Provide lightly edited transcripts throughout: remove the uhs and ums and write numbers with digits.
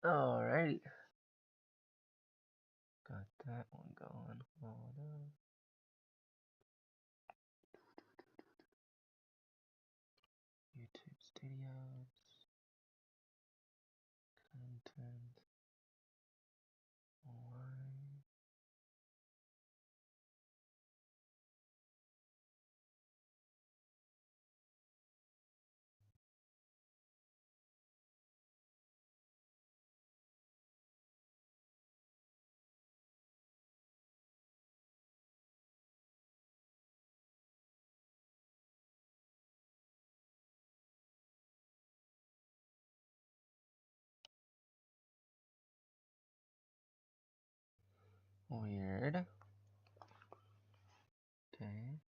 Alrighty. Got that one going. Hold on. YouTube Studios. Content. Online. Weird. Okay.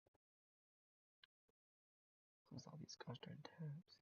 Close all these gosh darn tabs.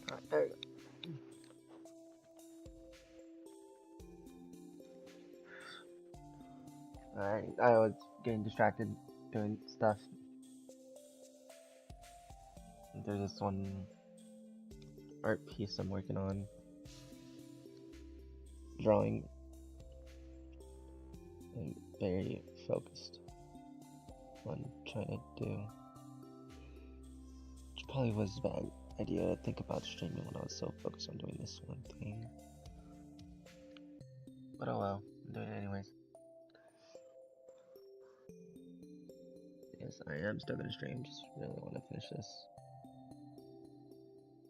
Alright, there we go. Alright, I was getting distracted doing stuff. There's this one art piece I'm working on. Drawing. I'm very focused on trying to do. Which probably was a bad idea to think about streaming when I was so focused on doing this one thing. But oh well, I'm doing it anyways. Yes, I am still gonna stream. Just really want to finish this.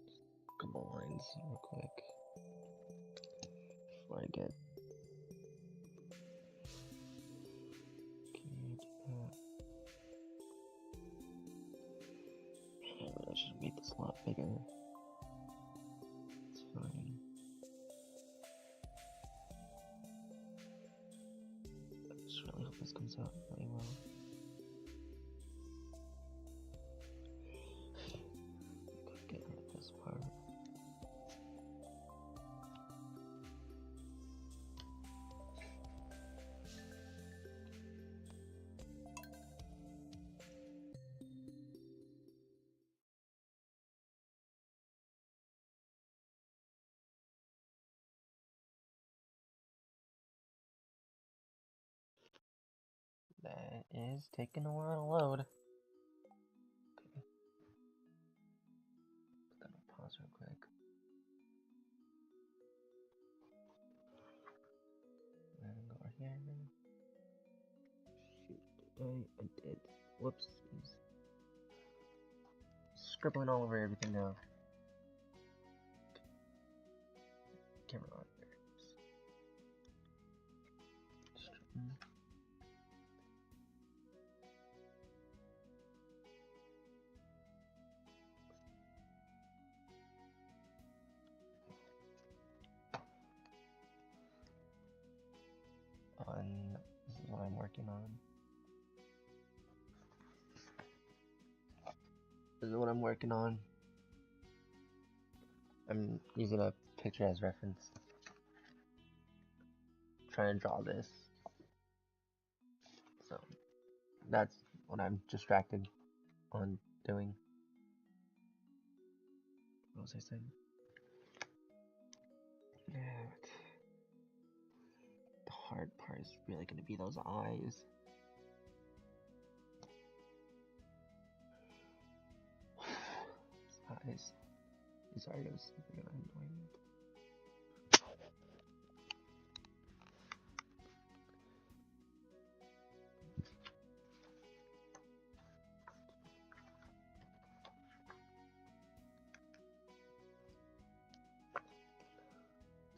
Just a couple lines real quick before I get. I should make this a lot bigger. It's fine. I just really hope this comes out really well. Get rid of this part. That is taking a while to load. Okay. Put that on pause real quick. And then go over here. Shoot, I did. Whoopsies. Scribbling all over everything now. Camera on there. This is what I'm working on. This is what I'm working on. I'm using a picture as reference. Trying to draw this. So that's what I'm distracted on doing. What was I saying? Yeah. The hard part is really going to be those eyes. Eyes. These are just really annoying.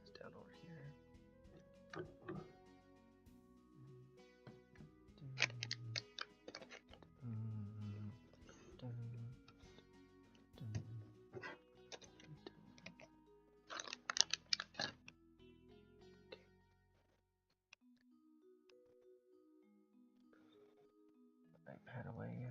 Just down over here. iPad away.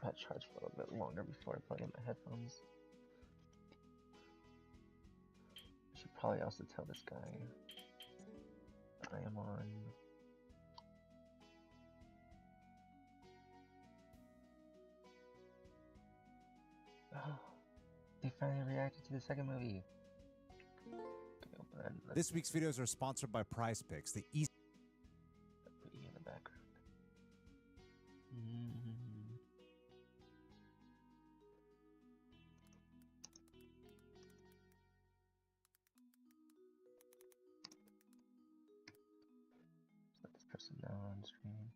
iPad charge for a little bit longer before I plug in my headphones. I should probably also tell this guy that I am on. Oh, they finally reacted to the second movie. Okay, this week's videos are sponsored by Prize Picks, the easy in the background. Let this person know on stream.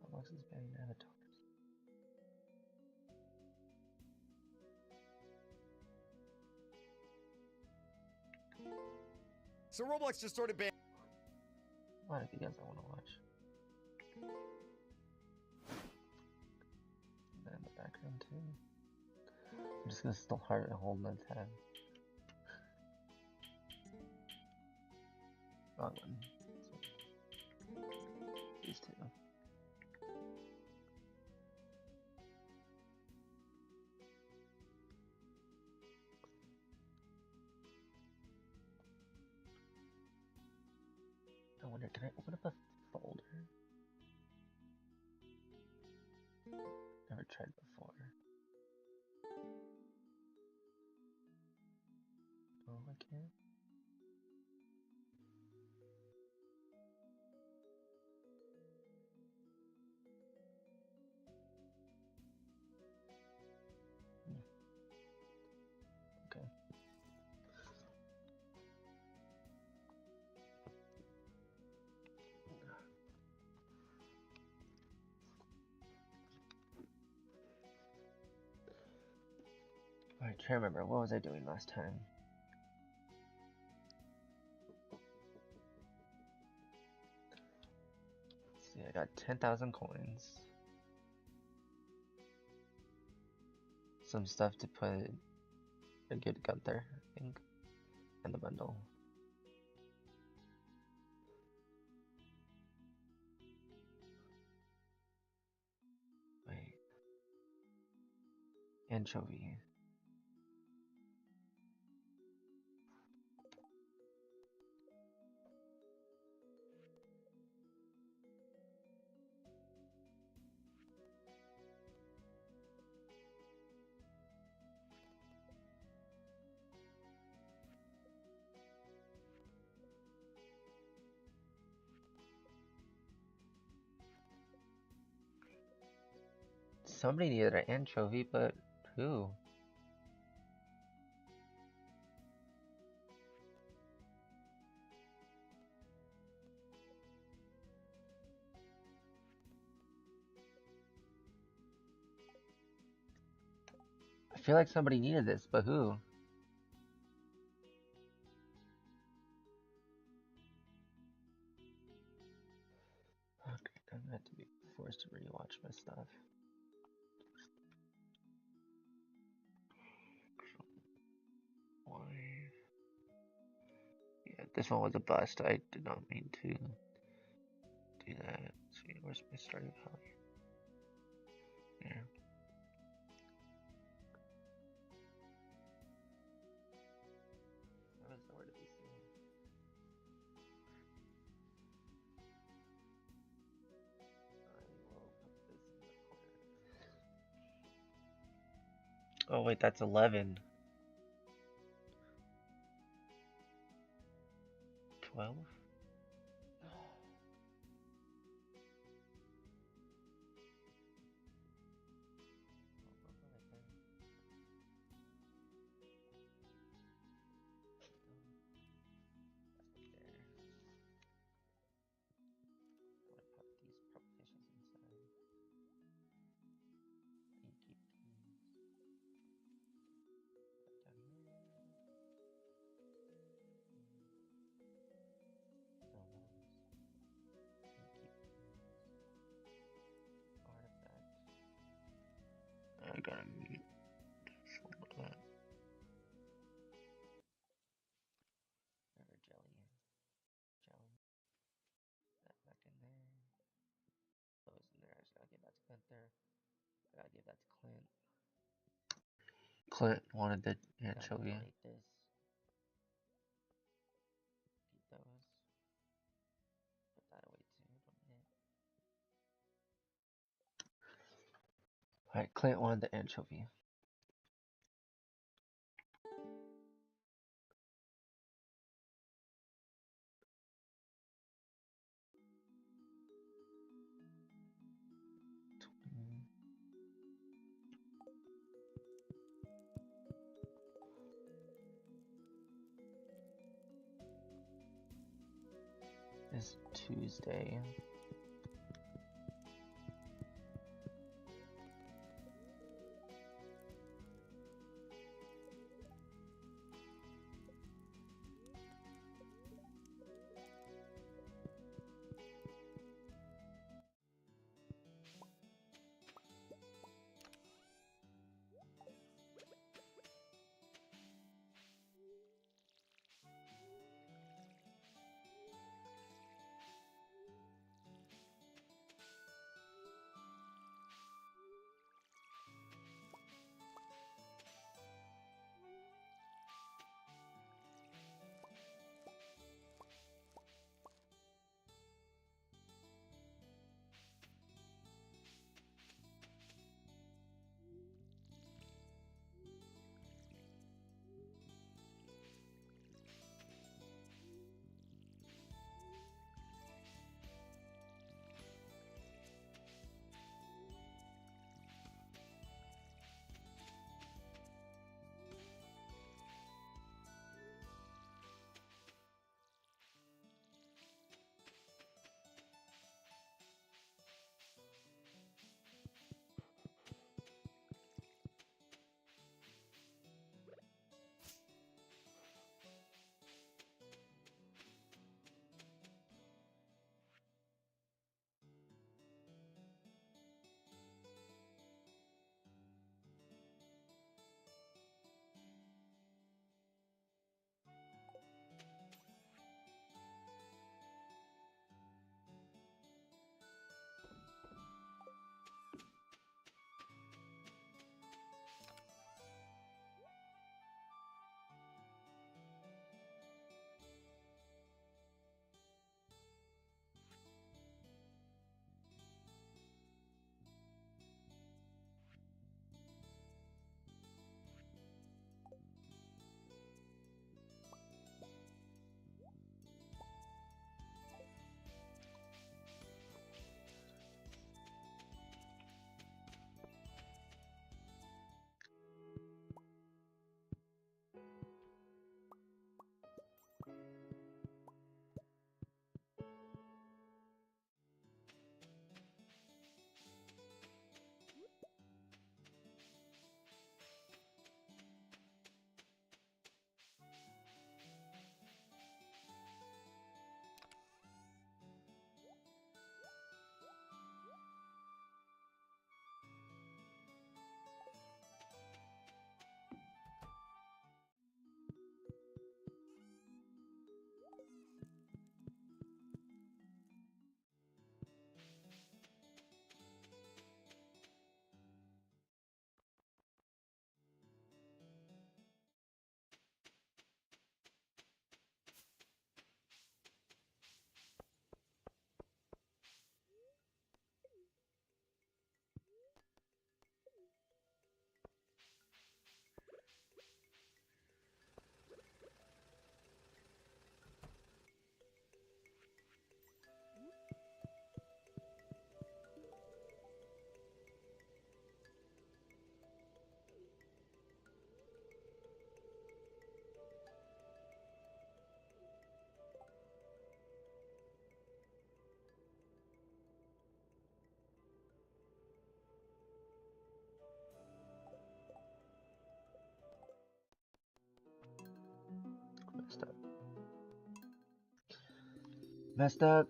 Roblox is banning avatars. So Roblox just started banning. What if you guys don't want to watch? That in the background too. I'm just gonna still hold my tab. Wrong one. These two. I wonder, can I open up a folder? Never tried before. Oh, I can't. trying to remember, what was I doing last time? Let's see, I got 10,000 coins. Some stuff to put a good Gunther, I think, in the bundle. Wait. Anchovy. Somebody needed an anchovy, but who? I feel like somebody needed this, but who? Okay, I'm gonna have to be forced to rewatch my stuff. Why? Yeah, this one was a bust. I did not mean to do that. Let's see, where's my starting value? There. That was nowhere to be seen. I will put this in the corner. Oh wait, that's 11. 12? I gotta mute this one with that. River jelly. Jelly. That back in there. Those in there. I just gotta give that to Gunther. I gotta give that to Clint. Clint wanted the anchovy. This. Keep those. Put that away too. Alright, Clint wanted the anchovy. It's Tuesday. Messed up.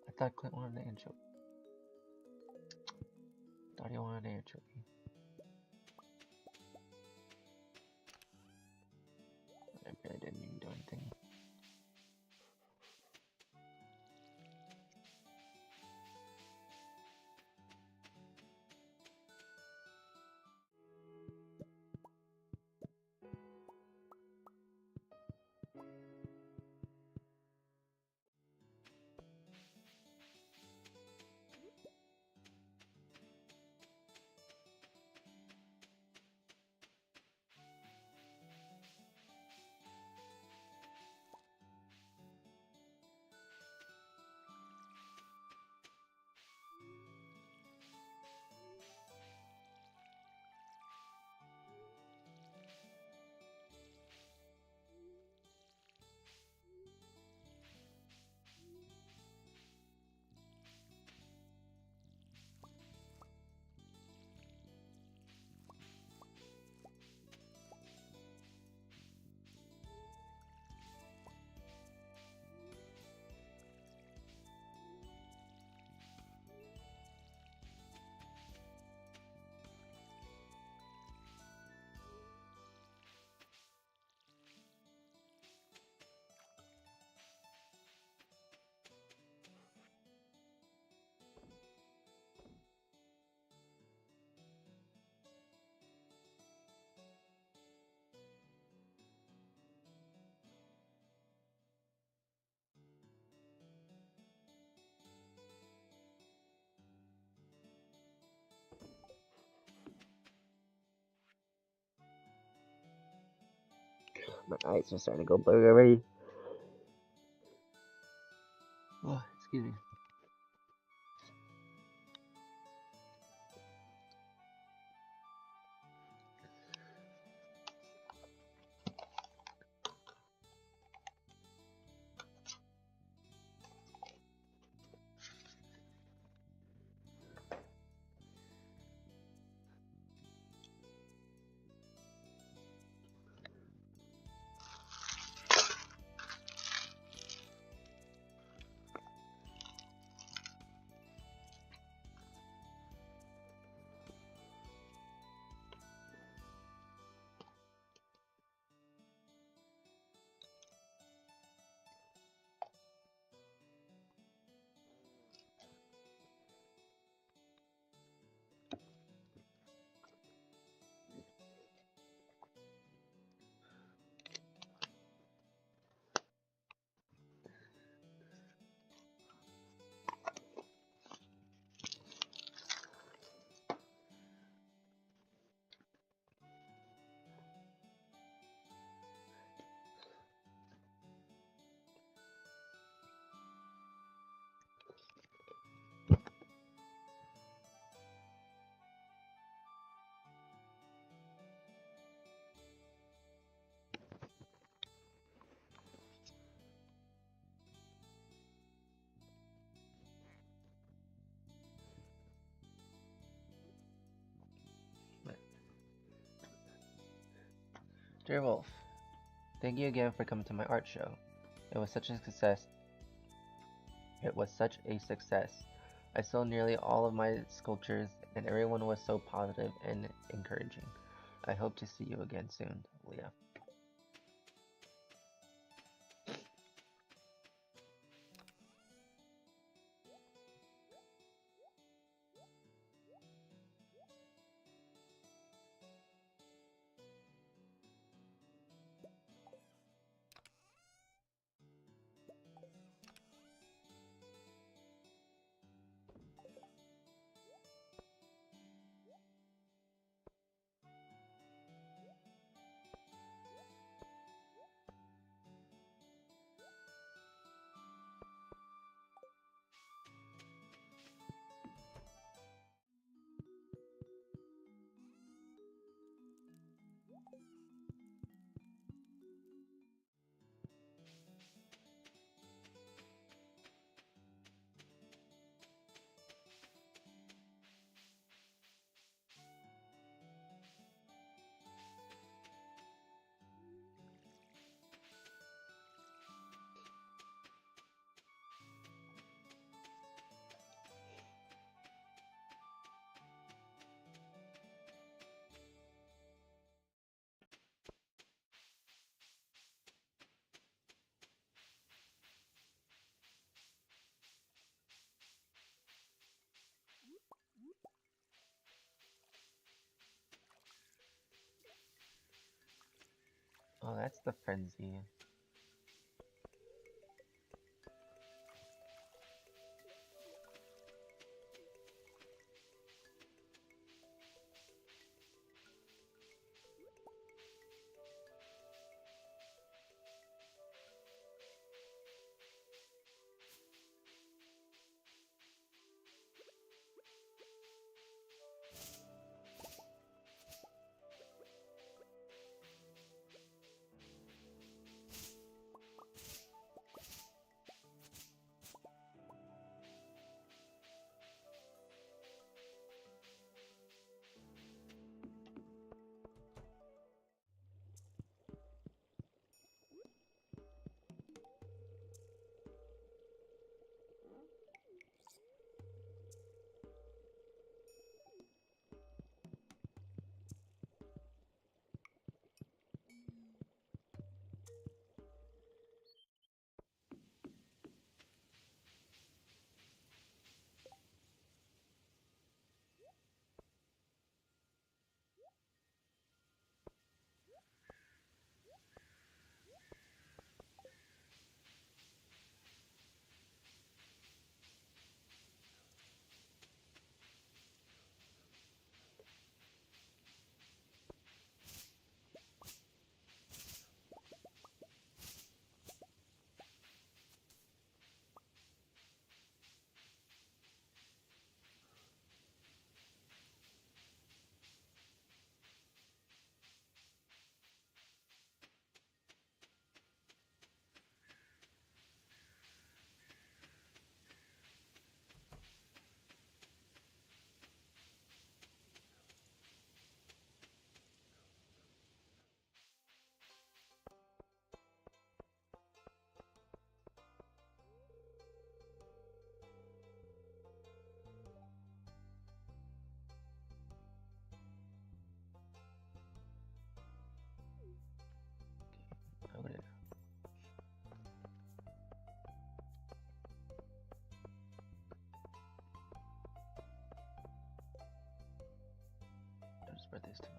I thought Clint wanted an anchovy. Thought he wanted an anchovy. I really didn't even do anything. My eyes are starting to go blurry already. Oh, excuse me. Dear Wolf, thank you again for coming to my art show. It was such a success. I sold nearly all of my sculptures, and everyone was so positive and encouraging. I hope to see you again soon, Leah. Oh, that's the frenzy. Noted. Daughter's birthday's tomorrow.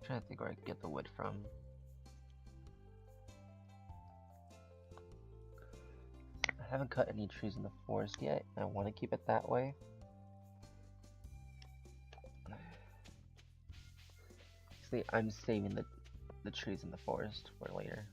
Trying to think where I can get the wood from. I haven't cut any trees in the forest yet. I want to keep it that way. See, I'm saving the trees in the forest for later.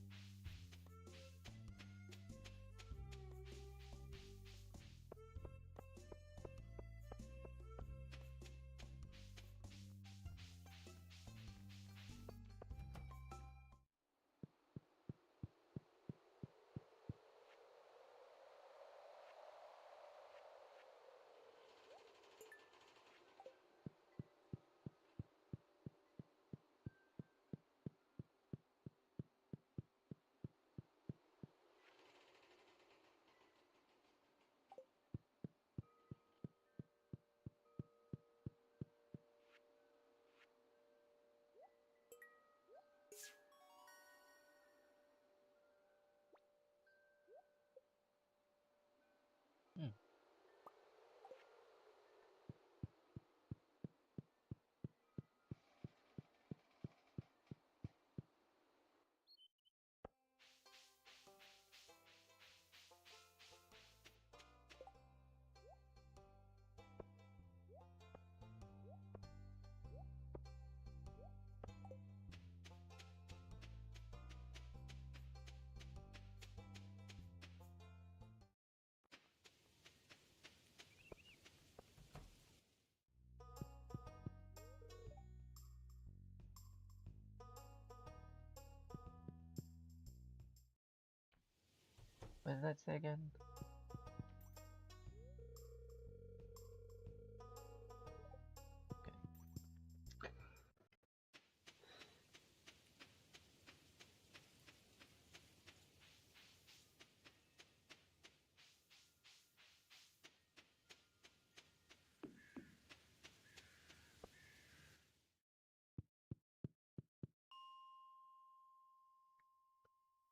What did that say again?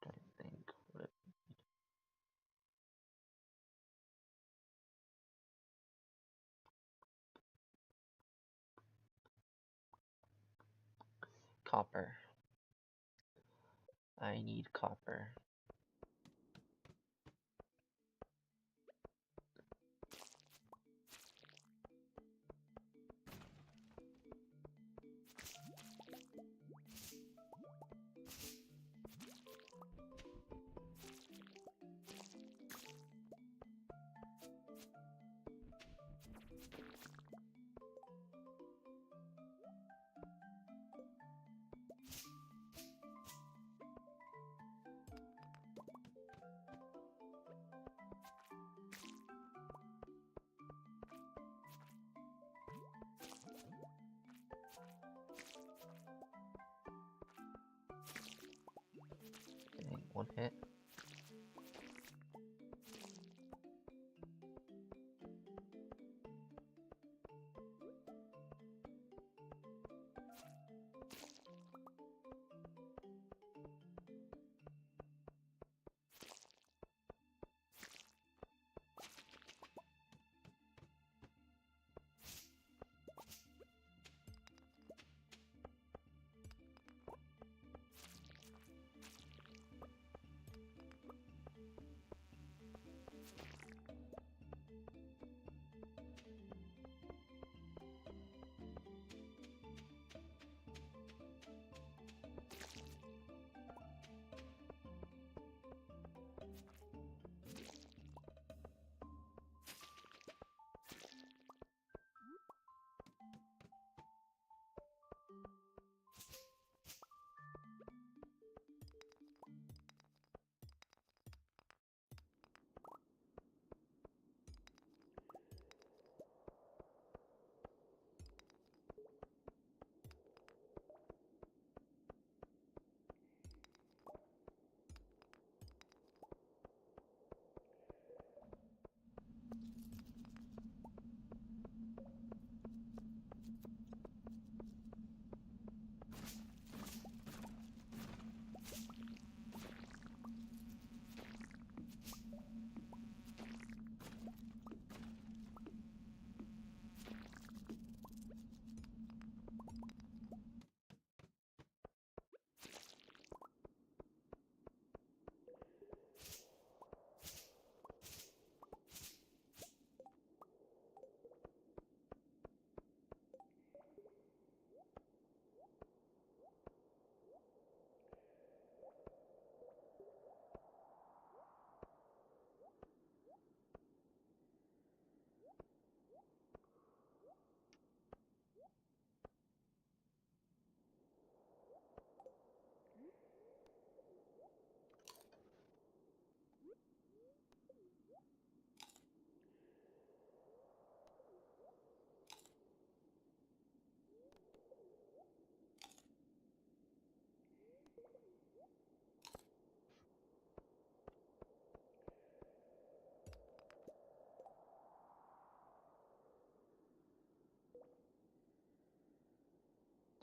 Trying to think. Copper. I need copper. Dang, one hit.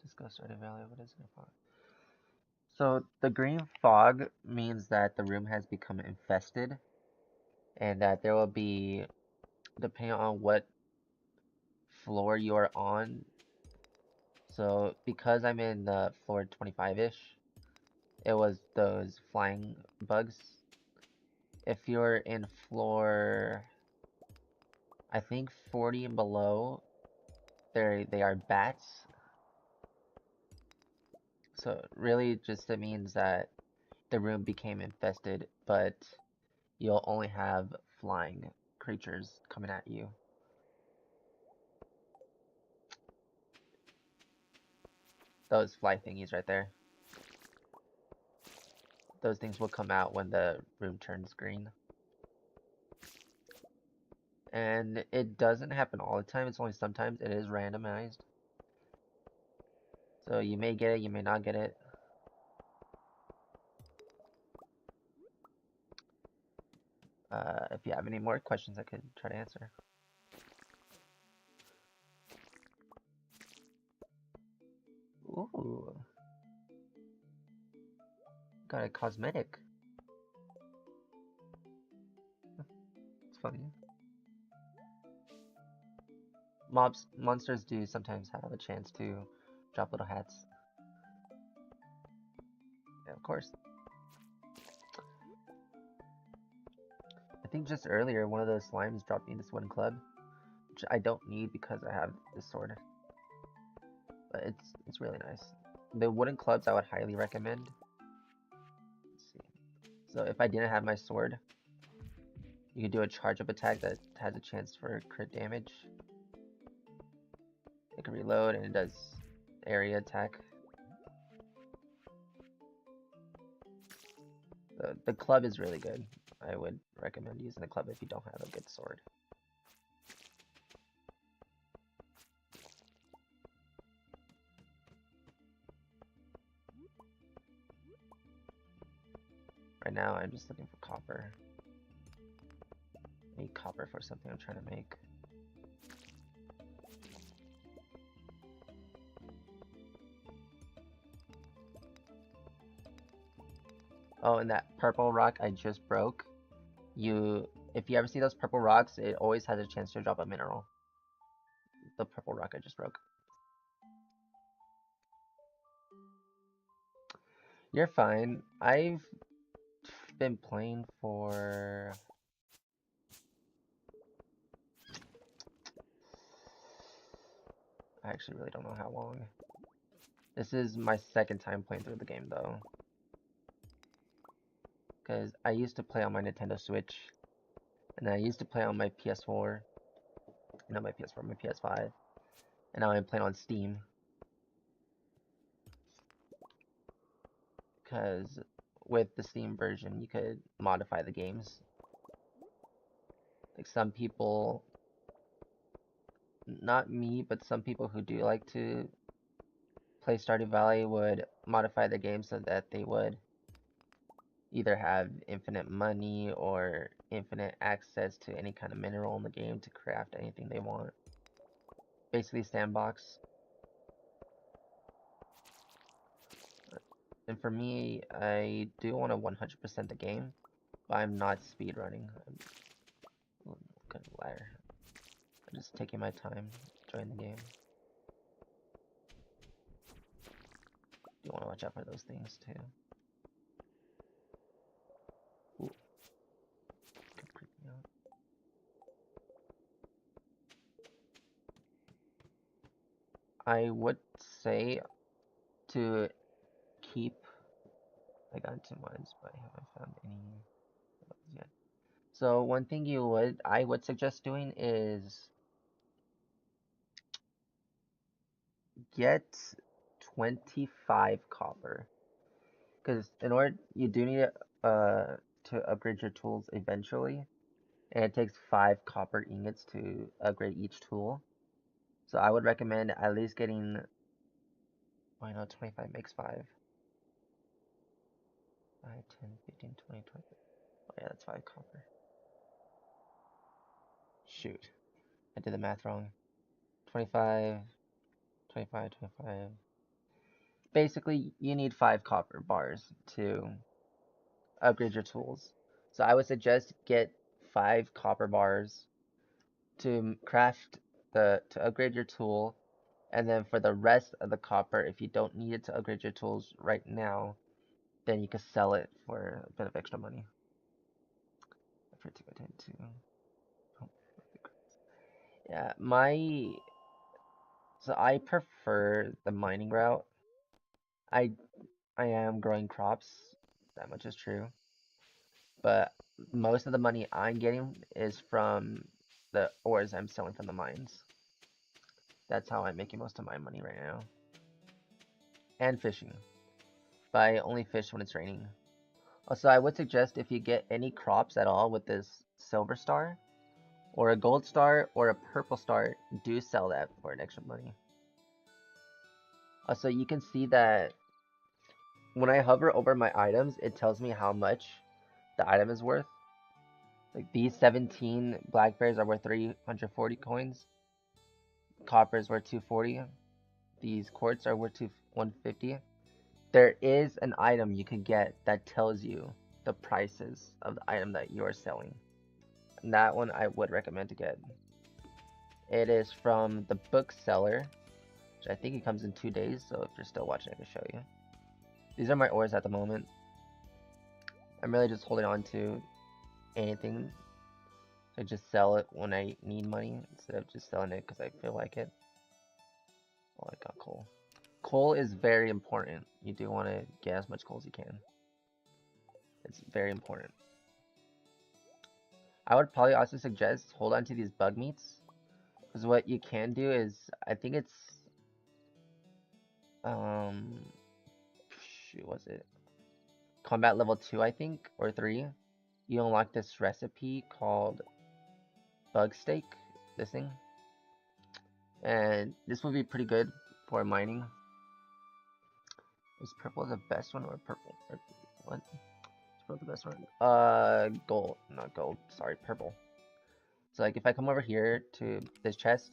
Discuss starting value. What is it about? So the green fog means that the room has become infested, and that there will be, depending on what floor you are on. So because I'm in the floor 25-ish, it was those flying bugs. If you're in floor, I think 40 and below, they are bats. So really just it means that the room became infested, but you'll only have flying creatures coming at you. Those fly thingies right there. Those things will come out when the room turns green. And it doesn't happen all the time, it's only sometimes. It is randomized. So you may get it, you may not get it. If you have any more questions, I could try to answer. Ooh. Got a cosmetic. It's funny. Monsters do sometimes have a chance to drop little hats. Yeah, of course. I think just earlier, one of those slimes dropped me this wooden club, which I don't need because I have this sword. But it's really nice. The wooden clubs I would highly recommend. Let's see. So if I didn't have my sword, you can do a charge-up attack that has a chance for crit damage. It can reload and it does area attack. The club is really good. I would recommend using the club if you don't have a good sword. Right now I'm just looking for copper. I need copper for something I'm trying to make. Oh, and that purple rock I just broke. If you ever see those purple rocks, it always has a chance to drop a mineral. The purple rock I just broke. You're fine. I've been playing for... I actually really don't know how long. This is my second time playing through the game though. Because I used to play on my Nintendo Switch. And then I used to play on my PS4. Not my PS4, my PS5. And now I'm playing on Steam. Because with the Steam version, you could modify the games. Like some people, not me, but some people who do like to play Stardew Valley would modify the game so that they would either have infinite money or infinite access to any kind of mineral in the game to craft anything they want. Basically sandbox. And for me, I do want to 100% the game, but I'm not speedrunning. I'm good liar. I'm just taking my time, enjoying the game. You want to watch out for those things too. Ooh. Could creep me out. I would say to keep... I got into mines, but I haven't found any yet. So one thing I would suggest doing is get 25 copper. Because in order, you do need to upgrade your tools eventually. And it takes 5 copper ingots to upgrade each tool. So I would recommend at least getting, why not 25 makes 5. 5, 10, 15, 20, 20. Oh yeah, that's 5 copper. Shoot. I did the math wrong. 25, 25, 25. Basically, you need 5 copper bars to upgrade your tools. So I would suggest get 5 copper bars to craft to upgrade your tool, and then for the rest of the copper, if you don't need it to upgrade your tools right now, then you can sell it for a bit of extra money. Yeah, so I prefer the mining route. I I am growing crops, that much is true. But most of the money I'm getting is from the ores I'm selling from the mines. That's how I'm making most of my money right now. And fishing. But I only fish when it's raining. Also, I would suggest if you get any crops at all with this silver star, or a gold star or a purple star, do sell that for an extra money. Also, you can see that when I hover over my items, it tells me how much the item is worth. Like these 17 blackberries are worth 340 coins. Copper is worth 240. These quartz are worth 150. There is an item you can get that tells you the prices of the item that you are selling. And that one I would recommend to get. It is from the bookseller, which I think it comes in 2 days, so if you're still watching I can show you. These are my ores at the moment. I'm really just holding on to anything. So I just sell it when I need money instead of just selling it because I feel like it. Oh, I got coal. Coal is very important. You do want to get as much coal as you can. It's very important. I would probably also suggest hold on to these bug meats. Because what you can do is, I think it's, shoot, was it? Combat level 2, I think, or 3. You unlock this recipe called bug steak, this thing. And this would be pretty good for mining. Is purple the best one or purple? Or what? Is purple the best one? Gold. Not gold. Sorry, purple. So like if I come over here to this chest,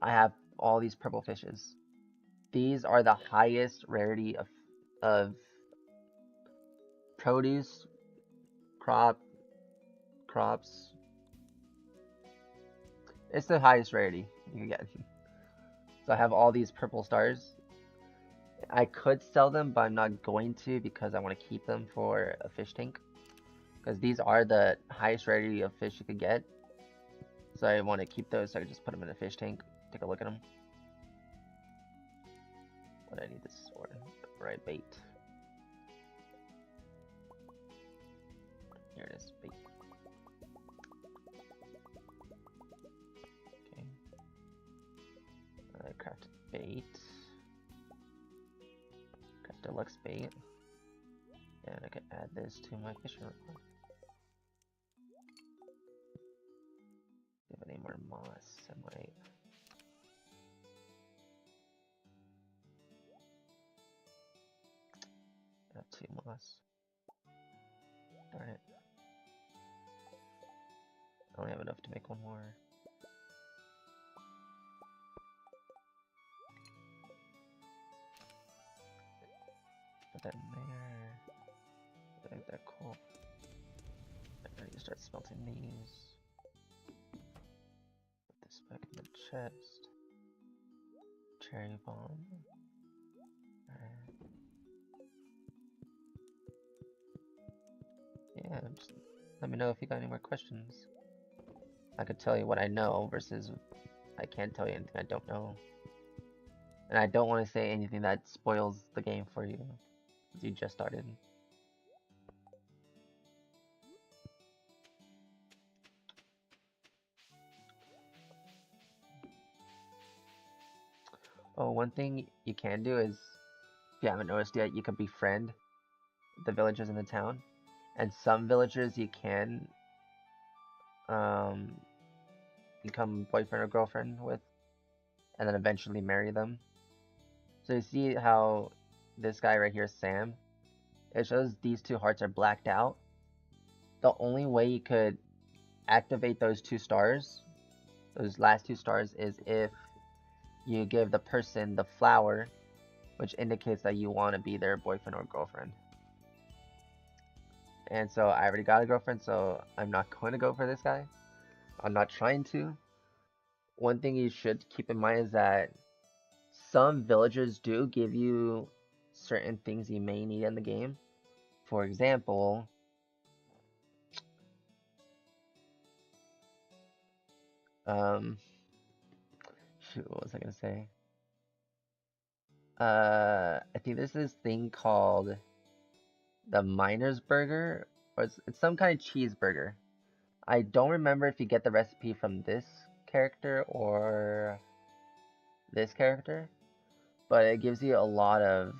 I have all these purple fishes. These are the highest rarity of produce, crops. It's the highest rarity you can get. So I have all these purple stars. I could sell them, but I'm not going to because I want to keep them for a fish tank. Because these are the highest rarity of fish you could get. So I want to keep those, so I can just put them in a fish tank. Take a look at them. What I need this for? Right, bait. Here it is, bait. Okay. I crafted bait. Craft deluxe bait. And I can add this to my fishing rod. If I need more moss, I might. I have 2 moss. Darn it. I only have enough to make 1 more. Put that in there. I think that cool. I need to start smelting these. Put this back in the chest. Cherry bomb. Alright. Yeah, just let me know if you got any more questions. I could tell you what I know versus I can't tell you anything I don't know. And I don't want to say anything that spoils the game for you, because you just started. Oh, one thing you can do is, if you haven't noticed yet, you can befriend the villagers in the town. And some villagers you can become boyfriend or girlfriend with, and then eventually marry them. So you see how this guy right here, Sam, it shows these 2 hearts are blacked out. The only way you could activate those 2 stars, those last 2 stars, is if you give the person the flower, which indicates that you want to be their boyfriend or girlfriend. And so I already got a girlfriend, so I'm not going to go for this guy. I'm not trying to. One thing you should keep in mind is that some villagers do give you certain things you may need in the game. For example, shoot, what was I gonna say? I think there's this thing called the Miner's Burger, or it's some kind of cheeseburger. I don't remember if you get the recipe from this character or this character, but it gives you a lot of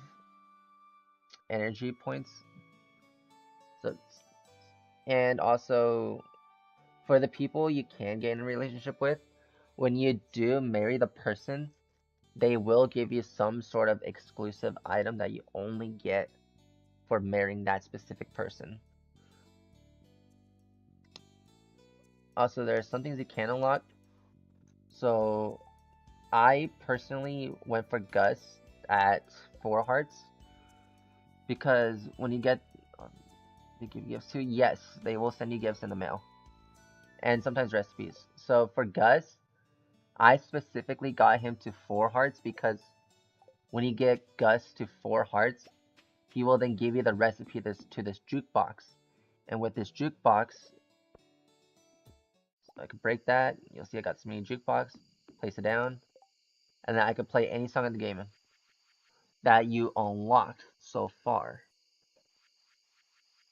energy points. So, and also for the people you can get in a relationship with, when you do marry the person, they will give you some sort of exclusive item that you only get for marrying that specific person. Also, there are some things you can unlock. So, I personally went for Gus at 4 hearts because when you get they give gifts to, yes, they will send you gifts in the mail and sometimes recipes. So for Gus, I specifically got him to 4 hearts because when you get Gus to 4 hearts, he will then give you the recipe to this jukebox. And with this jukebox, so I can break that. You'll see I got some mini jukebox. Place it down, and then I could play any song in the game that you unlocked so far.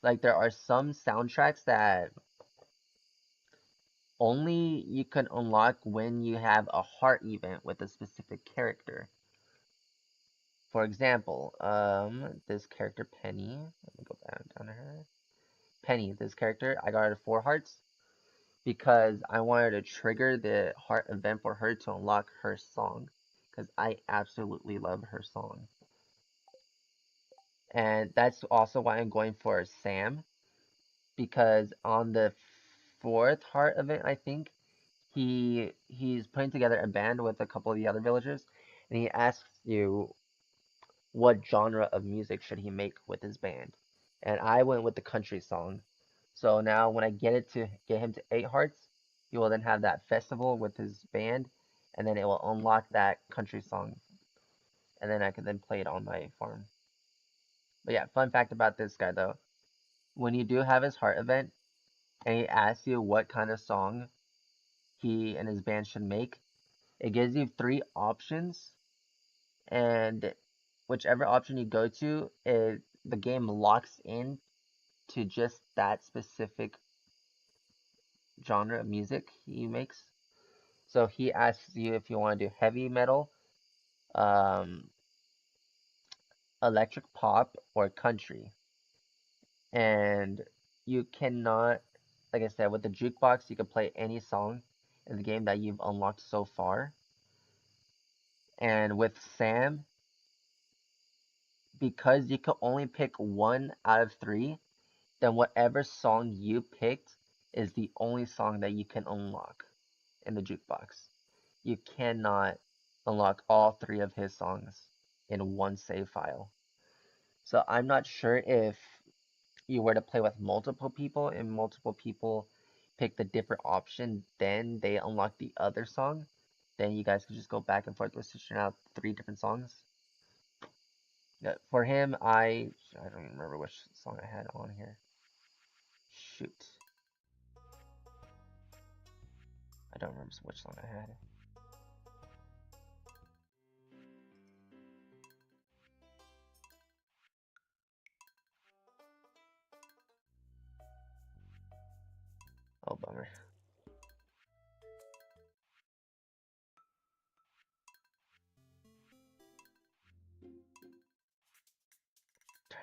Like there are some soundtracks that only you can unlock when you have a heart event with a specific character. For example, this character Penny. Let me go back down to her. Penny, this character, I got her 4 hearts because I wanted to trigger the heart event for her to unlock her song because I absolutely love her song. And that's also why I'm going for Sam because on the 4th heart event, I think he's putting together a band with a couple of the other villagers, and he asks you what genre of music should he make with his band. And I went with the country song. So now when I get him to 8 hearts, he will then have that festival with his band, and then it will unlock that country song, and then I can then play it on my farm. But yeah, fun fact about this guy though, when you do have his heart event, and he asks you what kind of song he and his band should make, it gives you 3 options, and whichever option you go to, the game locks in to just that specific genre of music he makes. So he asks you if you want to do heavy metal, um, electric pop, or country. And you cannot, like I said, with the jukebox, you can play any song in the game that you've unlocked so far. And with Sam, because you can only pick 1 out of 3, then whatever song you picked is the only song that you can unlock in the jukebox. You cannot unlock all 3 of his songs in one save file. So I'm not sure if you were to play with multiple people and multiple people pick the different option, then they unlock the other song. Then you guys could just go back and forth with switching out 3 different songs. Yeah, for him, I don't even remember which song I had on here. Shoot. I don't remember which song I had. Oh, bummer.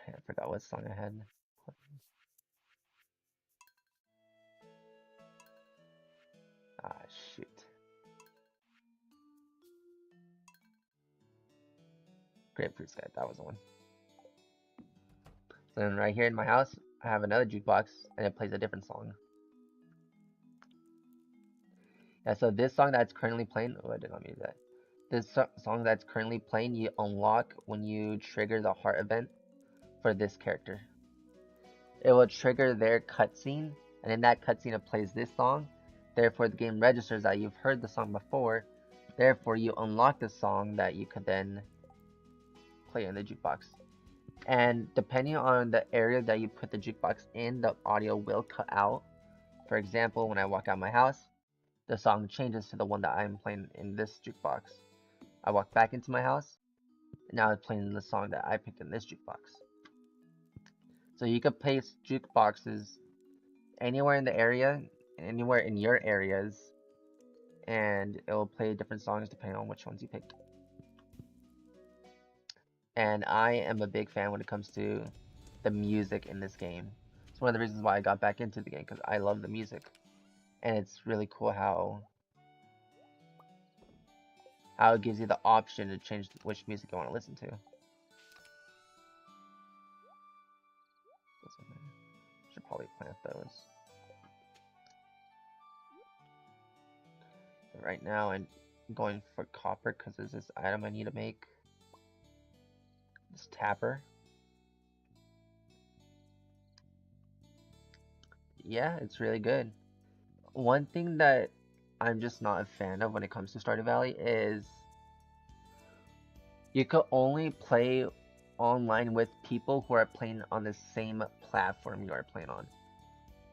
I forgot what song I had. Ah, shoot. Grapefruit Sky, that was the one. So then right here in my house, I have another jukebox, and it plays a different song. Yeah, so this song that's currently playing, oh, I did not mute that. This song that's currently playing, you unlock when you trigger the heart event for this character. It will trigger their cutscene, and in that cutscene it plays this song. Therefore, the game registers that you've heard the song before. Therefore, you unlock the song that you could then play in the jukebox. And depending on the area that you put the jukebox in, the audio will cut out. For example, when I walk out my house, the song changes to the one that I'm playing in this jukebox. I walk back into my house, and now it's playing the song that I picked in this jukebox. So you could place jukeboxes anywhere in the area, anywhere in your areas, and it will play different songs depending on which ones you picked. And I am a big fan when it comes to the music in this game. It's one of the reasons why I got back into the game, because I love the music. And it's really cool how it gives you the option to change which music you want to listen to. Should probably plant those. Right now I'm going for copper because there's this item I need to make. This tapper. Yeah, it's really good. One thing that I'm just not a fan of when it comes to Stardew Valley is you could only play online with people who are playing on the same platform you are playing on.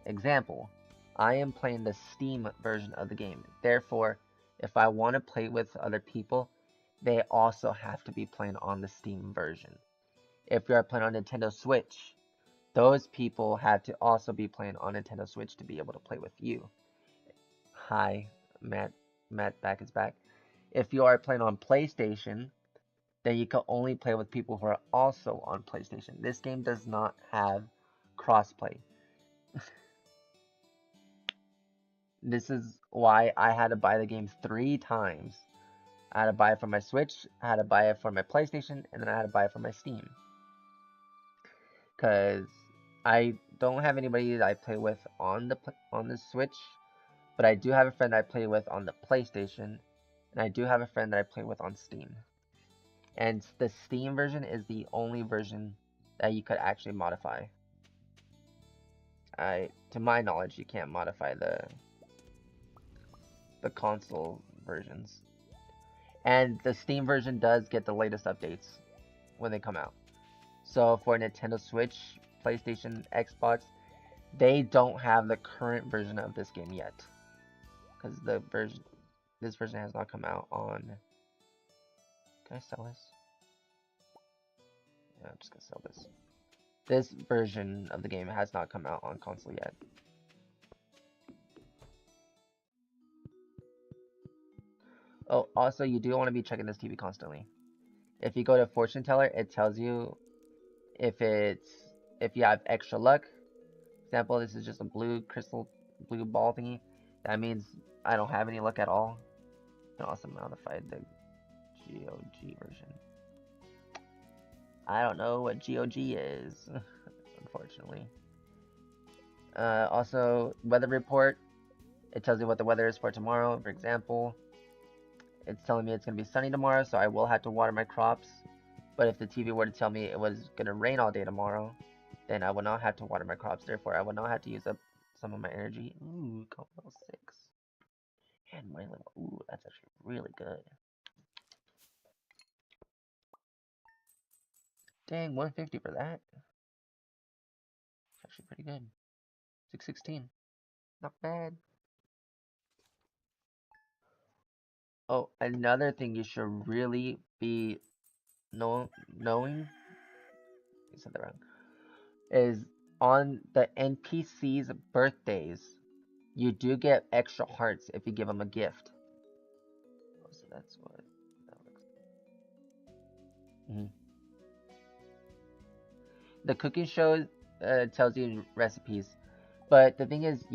Example, I am playing the Steam version of the game. Therefore, if I want to play with other people, they also have to be playing on the Steam version. If you are playing on Nintendo Switch, those people have to also be playing on Nintendo Switch to be able to play with you. Hi, Matt. Matt back is back. If you are playing on PlayStation, then you can only play with people who are also on PlayStation. This game does not have crossplay. This is why I had to buy the game 3 times. I had to buy it for my Switch, I had to buy it for my PlayStation, and then I had to buy it for my Steam. Because I don't have anybody that I play with on the Switch, but I do have a friend I play with on the PlayStation, and I do have a friend that I play with on Steam. And the Steam version is the only version that you could actually modify. To my knowledge, you can't modify the console versions. And the Steam version does get the latest updates when they come out. So for Nintendo Switch, PlayStation, Xbox, they don't have the current version of this game yet. Because this version has not come out on... Can I sell this? Yeah, I'm just gonna sell this. This version of the game has not come out on console yet. Oh, also, you do want to be checking this TV constantly. If you go to Fortune Teller, it tells you if you have extra luck. Example, this is just a blue ball thingy. That means I don't have any luck at all. You can also modify the GOG version. I don't know what GOG is, unfortunately. Also, weather report. It tells you what the weather is for tomorrow. For example, it's telling me it's going to be sunny tomorrow, so I will have to water my crops. But if the TV were to tell me it was going to rain all day tomorrow, then I would not have to water my crops. Therefore, I would not have to use up some of my energy. Ooh, gold level 6. And money level. Ooh, that's actually really good. Dang, 150 for that. Actually pretty good. 616. Not bad. Oh, another thing you should really be knowing, I said that wrong, is on the NPC's birthdays, you do get extra hearts if you give them a gift. Oh, so that's what that looks. The cooking show tells you recipes, but the thing is,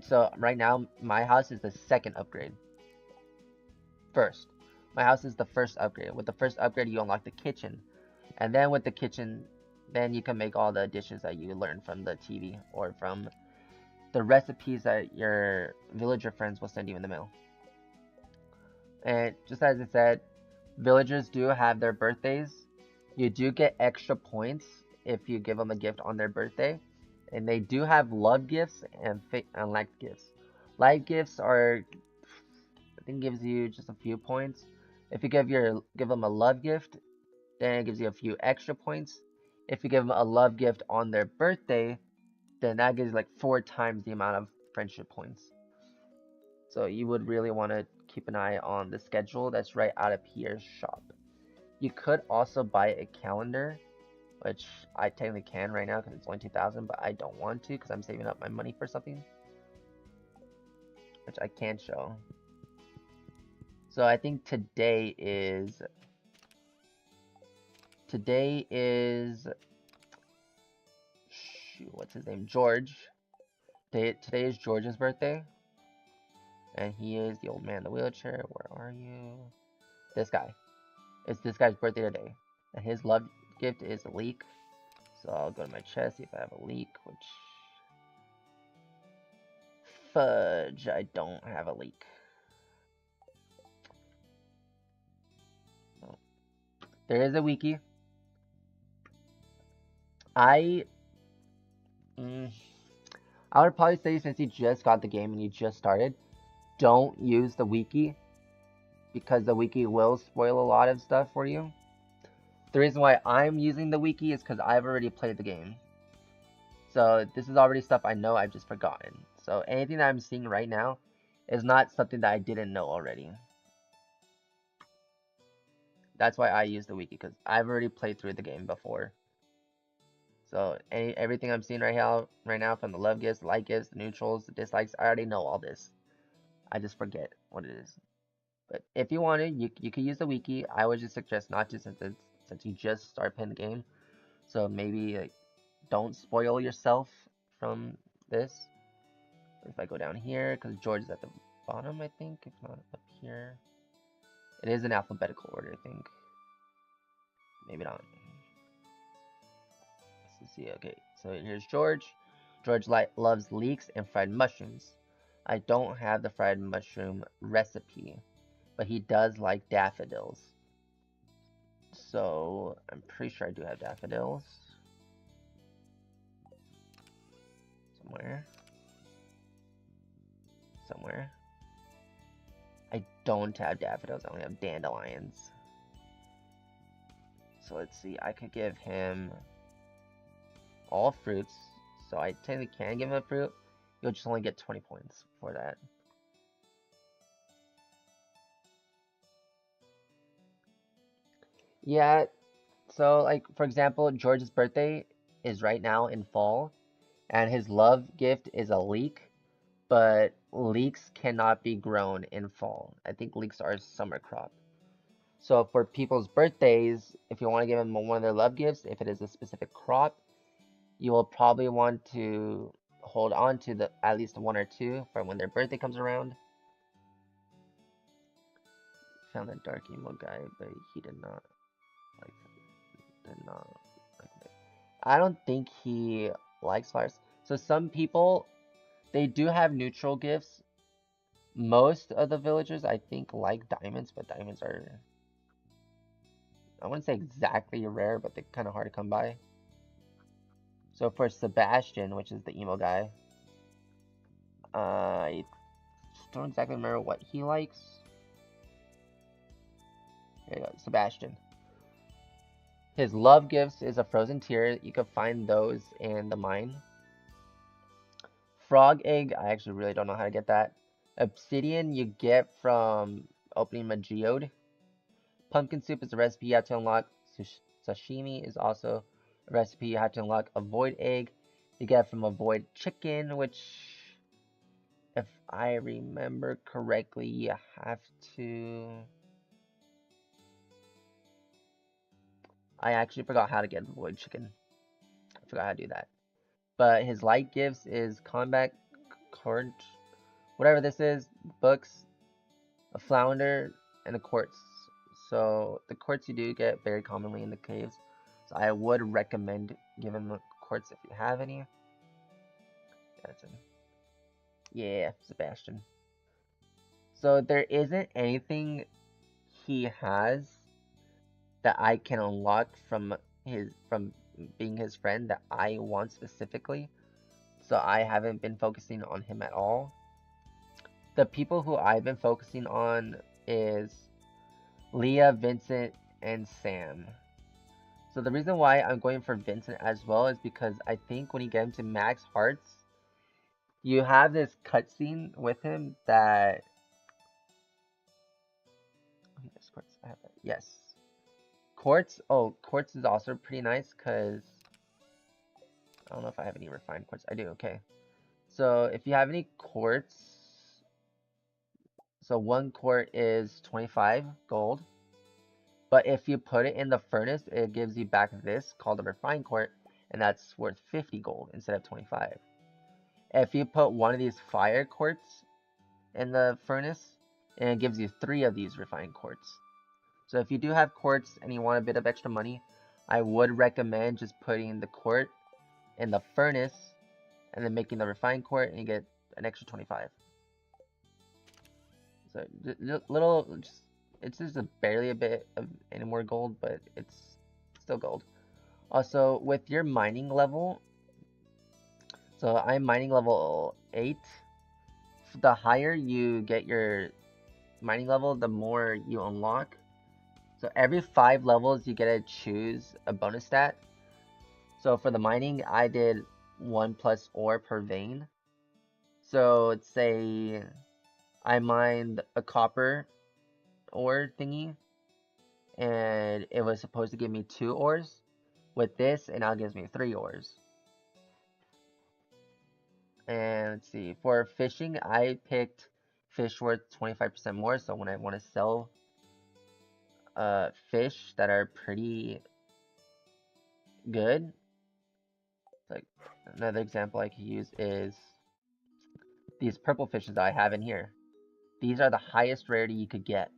so right now my house is the second upgrade. First, my house is the first upgrade. With the first upgrade, you unlock the kitchen, and then with the kitchen, then you can make all the dishes that you learn from the TV or from the recipes that your villager friends will send you in the mail. And just as I said, villagers do have their birthdays. You do get extra points if you give them a gift on their birthday. And they do have love gifts and liked gifts. Like gifts are, I think, gives you just a few points. If you give them a love gift, then it gives you a few extra points. If you give them a love gift on their birthday, then that gives you like 4 times the amount of friendship points. So you would really want to keep an eye on the schedule that's right out of Pierre's shop. You could also buy a calendar, which I technically can right now because it's only 2,000, but I don't want to because I'm saving up my money for something, which I can show. So I think today is shoot, what's his name? George. Today is George's birthday. And he is the old man in the wheelchair. Where are you? This guy. It's this guy's birthday today. And his love gift is a leek. So I'll go to my chest, see if I have a leek, which... Fudge, I don't have a leek. No. There is a wiki. I would probably say, since you just got the game and you just started, don't use the wiki, because the wiki will spoil a lot of stuff for you. The reason why I'm using the wiki is because I've already played the game. So this is already stuff I know, I've just forgotten. So anything that I'm seeing right now is not something that I didn't know already. That's why I use the wiki, because I've already played through the game before. So everything I'm seeing right now, from the love gifts, the like gifts, the neutrals, the dislikes, I already know all this. I just forget what it is. But if you wanted, you could use the wiki. I would just suggest not to, since you just start playing the game. So maybe like, don't spoil yourself from this. If I go down here, because George is at the bottom, I think, if not up here. It is in alphabetical order, I think. Maybe not. Let's see. Okay, so here's George. George loves leeks and fried mushrooms. I don't have the fried mushroom recipe, but he does like daffodils. So I'm pretty sure I do have daffodils somewhere. I don't have daffodils. I only have dandelions. So let's see. I could give him all fruits. So I technically can give him a fruit. You'll just only get 20 points for that. Yeah, so like for example, George's birthday is right now in fall, and his love gift is a leek, but leeks cannot be grown in fall. I think leeks are a summer crop. So for people's birthdays, if you want to give them one of their love gifts, if it is a specific crop, you will probably want to hold on to the at least one or two for when their birthday comes around. Found that dark emo guy, but he did not like it. I don't think he likes flowers. So some people, they do have neutral gifts. Most of the villagers, I think, like diamonds, but diamonds are, I wouldn't say exactly rare, but they're kind of hard to come by. So for Sebastian, which is the emo guy, I don't exactly remember what he likes. Here you go, Sebastian. His love gifts is a frozen tear. You can find those in the mine. Frog egg, I actually really don't know how to get that. Obsidian you get from opening a geode. Pumpkin soup is a recipe you have to unlock. Sashimi is also a recipe you have to unlock. A void egg you get from a void chicken, which, if I remember correctly, you have to... I actually forgot how to get the void chicken. I forgot how to do that. But his light gifts is combat card, whatever this is, books, a flounder, and a quartz. So the quartz you do get very commonly in the caves. So I would recommend giving the quartz if you have any. That's him. Yeah, Sebastian. So there isn't anything he has that I can unlock from being his friend that I want specifically. So I haven't been focusing on him at all. The people who I've been focusing on is Leah, Vincent, and Sam. So the reason why I'm going for Vincent as well is because I think when you get him to max hearts, you have this cutscene with him that... Quartz, I have that. Yes. Quartz, oh, quartz is also pretty nice because... I don't know if I have any refined quartz. I do, okay. So if you have any quartz, so one quart is 25 gold. But if you put it in the furnace, it gives you back this called a refined quart, and that's worth 50 gold instead of 25. If you put one of these fire quartz in the furnace, and it gives you 3 of these refined quartz. So if you do have quartz and you want a bit of extra money, I would recommend just putting the quartz in the furnace and then making the refined quartz, and you get an extra 25. So little, it's just barely a bit of any more gold, but it's still gold. Also, with your mining level, so I'm mining level 8. The higher you get your mining level, the more you unlock. So every 5 levels, you get to choose a bonus stat. So for the mining, I did 1 plus ore per vein. So let's say I mined a copper ore thingy, and it was supposed to give me 2 ores. With this, it now gives me 3 ores. And let's see, for fishing, I picked fish worth 25% more. So when I want to sell fish that are pretty good, like another example I could use is these purple fishes that I have in here. These are the highest rarity you could get.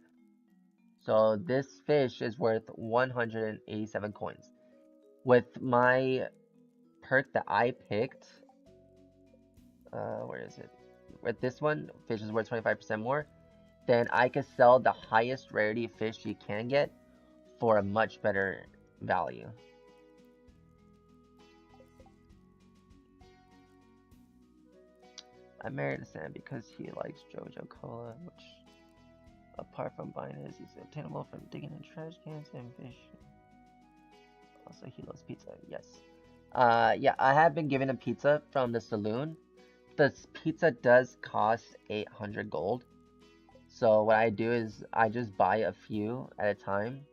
So this fish is worth 187 coins. With my perk that I picked, where is it? With this one, fish is worth 25% more. Then I could sell the highest rarity fish you can get for a much better value. I married Sam because he likes JoJo Cola, which, apart from buying it, is obtainable from digging in trash cans and fish. Also, he loves pizza. Yes. Yeah, I have been given a pizza from the saloon. This pizza does cost 800 gold. So what I do is I just buy a few at a time,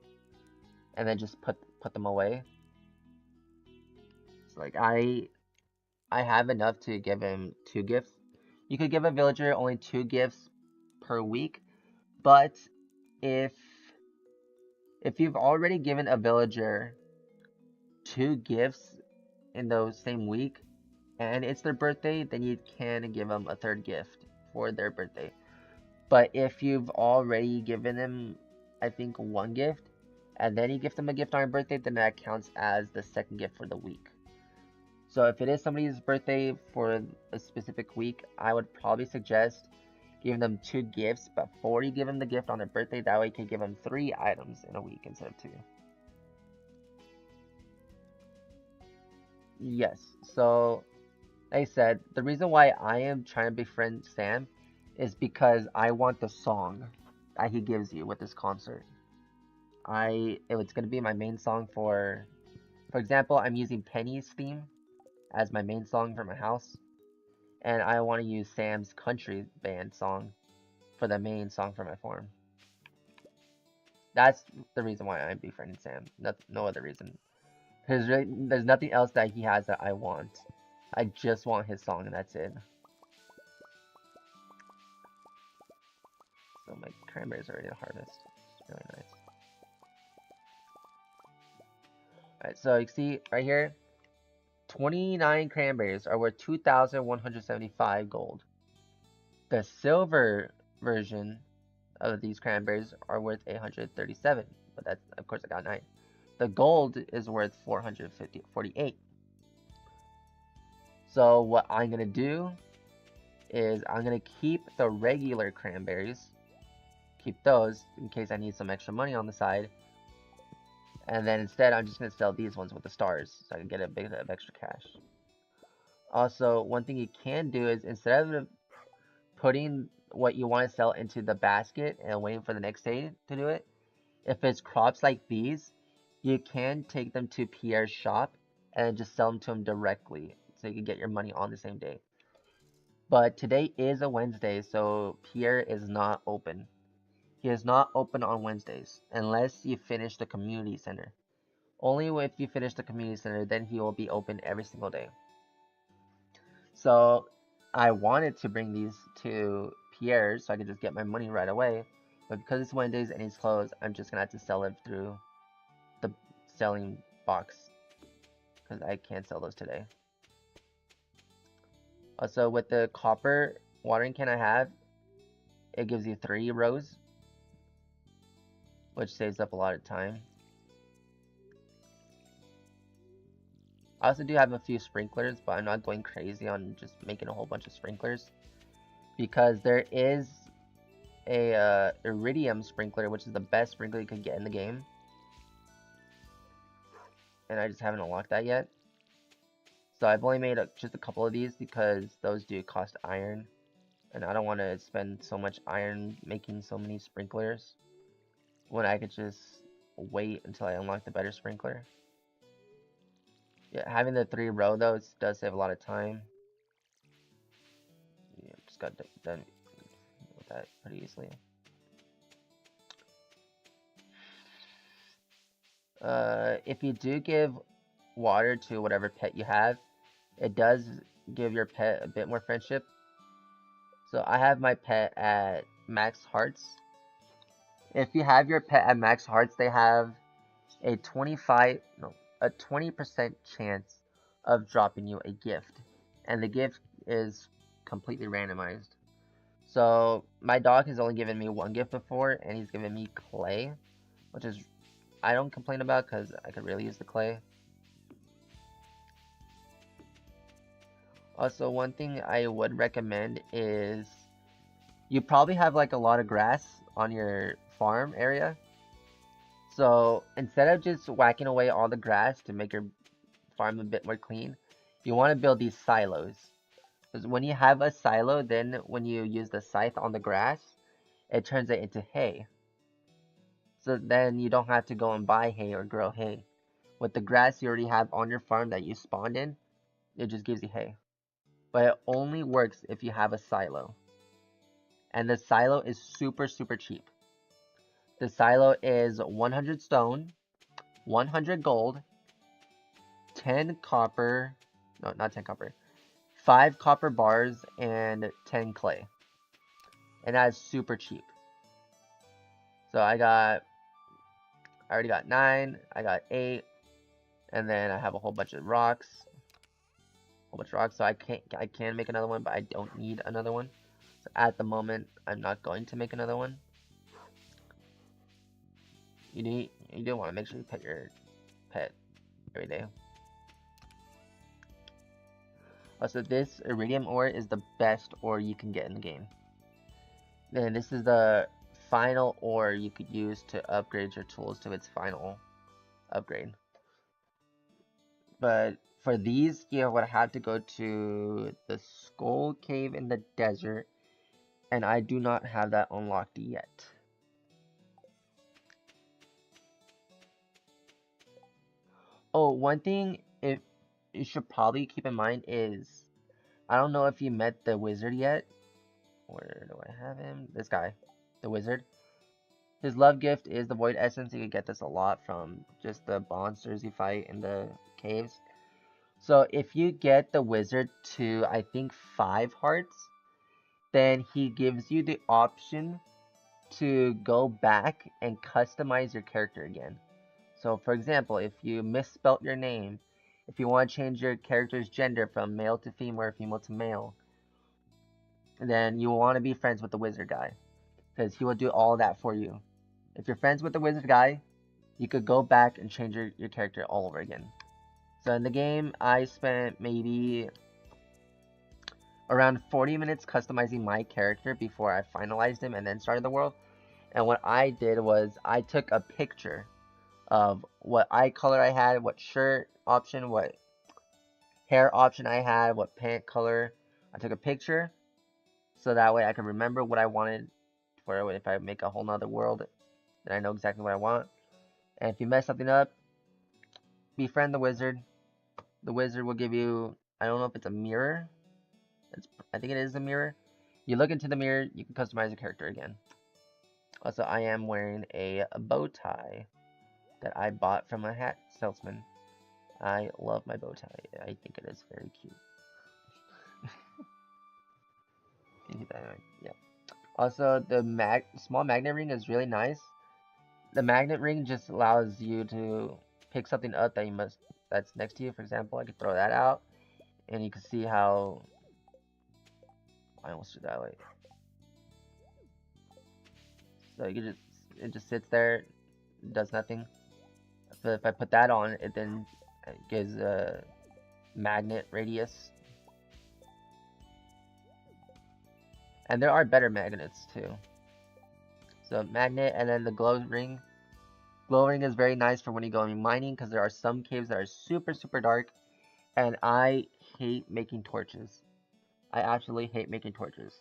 and then just put them away. So like I have enough to give him 2 gifts. You could give a villager only 2 gifts per week, but if you've already given a villager 2 gifts in the same week and it's their birthday, then you can give them a 3rd gift for their birthday. But if you've already given them, I think, 1 gift, and then you give them a gift on their birthday, then that counts as the 2nd gift for the week. So if it is somebody's birthday for a specific week, I would probably suggest giving them 2 gifts before you give them the gift on their birthday. That way you can give them 3 items in a week instead of 2. Yes, so like I said, the reason why I am trying to befriend Sam is because I want the song that he gives you with this concert. It's gonna be my main song for example, I'm using Penny's theme as my main song for my house, and I want to use Sam's country band song for the main song for my farm. That's the reason why I'm befriending Sam. No other reason. There's nothing else that he has that I want. I just want his song, and that's it. So my cranberries are ready to harvest. It's really nice. Alright, so you can see right here, 29 cranberries are worth 2,175 gold. The silver version of these cranberries are worth 837, but that's, of course, I got 9. The gold is worth 448. So what I'm gonna do is I'm gonna keep the regular cranberries, keep those in case I need some extra money on the side, and then instead I'm just gonna sell these ones with the stars so I can get a bit of extra cash. Also, one thing you can do is instead of putting what you want to sell into the basket and waiting for the next day to do it, if it's crops like these, you can take them to Pierre's shop and just sell them to him directly so you can get your money on the same day. But today is a Wednesday, so Pierre is not open. He is not open on Wednesdays unless you finish the community center. Only if you finish the community center, then he will be open every single day. So I wanted to bring these to Pierre's so I could just get my money right away. But because it's Wednesdays and he's closed, I'm just gonna have to sell it through the selling box because I can't sell those today. Also, with the copper watering can I have, it gives you 3 rows, which saves up a lot of time. I also do have a few sprinklers, but I'm not going crazy on just making a whole bunch of sprinklers, because there is a iridium sprinkler, which is the best sprinkler you could get in the game, and I just haven't unlocked that yet. So I've only made just a couple of these because those do cost iron, and I don't want to spend so much iron making so many sprinklers when I could just wait until I unlock the better sprinkler. Yeah, having the 3 row though does save a lot of time. Yeah, just got done with that pretty easily. If you do give water to whatever pet you have, it does give your pet a bit more friendship. So I have my pet at max hearts. If you have your pet at max hearts, they have a 20% chance of dropping you a gift, and the gift is completely randomized. So my dog has only given me 1 gift before, and he's given me clay, which is I don't complain about because I could really use the clay. Also, one thing I would recommend is you probably have like a lot of grass on your farm area. So instead of just whacking away all the grass to make your farm a bit more clean, you want to build these silos. Because when you have a silo, then when you use the scythe on the grass, it turns it into hay. So then you don't have to go and buy hay or grow hay. With the grass you already have on your farm that you spawned in, it just gives you hay. But it only works if you have a silo. And the silo is super cheap. The silo is 100 stone, 100 gold, 10 copper, no, not 10 copper, 5 copper bars, and 10 clay. And that is super cheap. So I already got 9, I got 8, and then I have a whole bunch of rocks. So I can make another one, but I don't need another one. So at the moment, I'm not going to make another one. You do want to make sure you pet your pet every day. Also, this iridium ore is the best ore you can get in the game. And this is the final ore you could use to upgrade your tools to its final upgrade. But for these, you would have to go to the Skull Cave in the desert, and I do not have that unlocked yet. Oh, one thing you should probably keep in mind is, I don't know if you met the wizard yet. Where do I have him? This guy, the wizard. His love gift is the void essence. You can get this a lot from just the monsters you fight in the caves. So if you get the wizard to, I think, 5 hearts, then he gives you the option to go back and customize your character again. So for example, if you misspelt your name, if you want to change your character's gender from male to female or female to male, then you will want to be friends with the wizard guy, because he will do all that for you. If you're friends with the wizard guy, you could go back and change your character all over again. So in the game, I spent maybe around 40 minutes customizing my character before I finalized him and then started the world. And what I did was I took a picture of what eye color I had, what shirt option, what hair option I had, what pant color. I took a picture so that way I can remember what I wanted for if I make a whole nother world, then I know exactly what I want. And if you mess something up, befriend the wizard. The wizard will give you, I don't know if it's a mirror. I think it is a mirror. You look into the mirror, you can customize your character again. Also, I am wearing a bow tie that I bought from a hat salesman. I love my bow tie. I think it is very cute. Yeah. Also, the small magnet ring is really nice. The magnet ring just allows you to pick something up that's next to you. For example, I could throw that out, and you can see how I almost did that way. So it just sits there, does nothing. But if I put that on, it then gives a magnet radius. And there are better magnets too. So magnet and then the glow ring. Glow ring is very nice for when you go mining because there are some caves that are super, super dark. And I hate making torches. I absolutely hate making torches.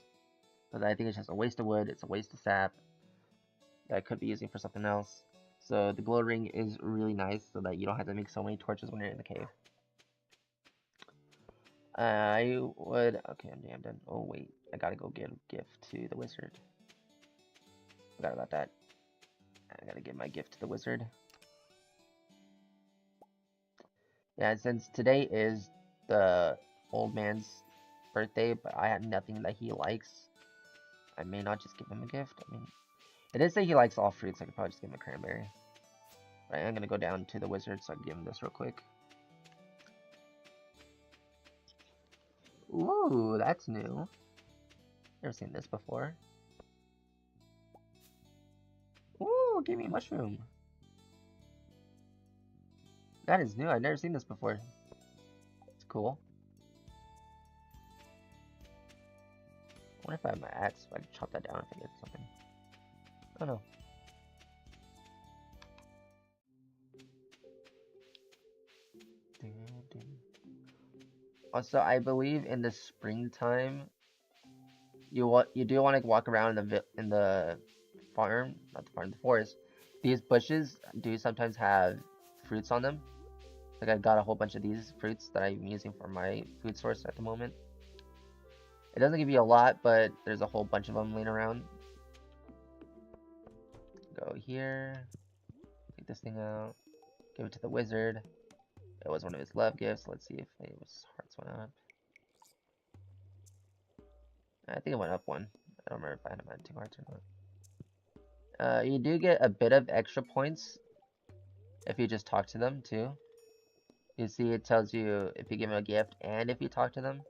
Because I think it's just a waste of wood, it's a waste of sap that I could be using for something else. So the glow ring is really nice so that you don't have to make so many torches when you're in the cave. I would... Okay, I'm done. Oh, wait. I gotta go give a gift to the wizard. Forgot about that. I gotta give my gift to the wizard. Yeah, since today is the old man's birthday, but I have nothing that he likes, I may not just give him a gift. I mean, it did say he likes all fruits. I could probably just give him a cranberry. Right, I'm gonna go down to the wizard so I can give him this real quick. Ooh, that's new. Never seen this before. Ooh, give me a mushroom. That is new. I've never seen this before. It's cool. I wonder if I have my axe, if I can chop that down if I get something. Oh no. Also, I believe in the springtime, you do want to walk around in the farm, not the farm, the forest. These bushes do sometimes have fruits on them. Like I got a whole bunch of these fruits that I'm using for my food source at the moment. It doesn't give you a lot, but there's a whole bunch of them laying around. Go here, take this thing out, give it to the wizard. It was one of his love gifts. Let's see if his hearts went up. I think it went up one. I don't remember if I had him at 2 hearts or not. You do get a bit of extra points if you just talk to them too. You see, it tells you if you give them a gift and if you talk to them.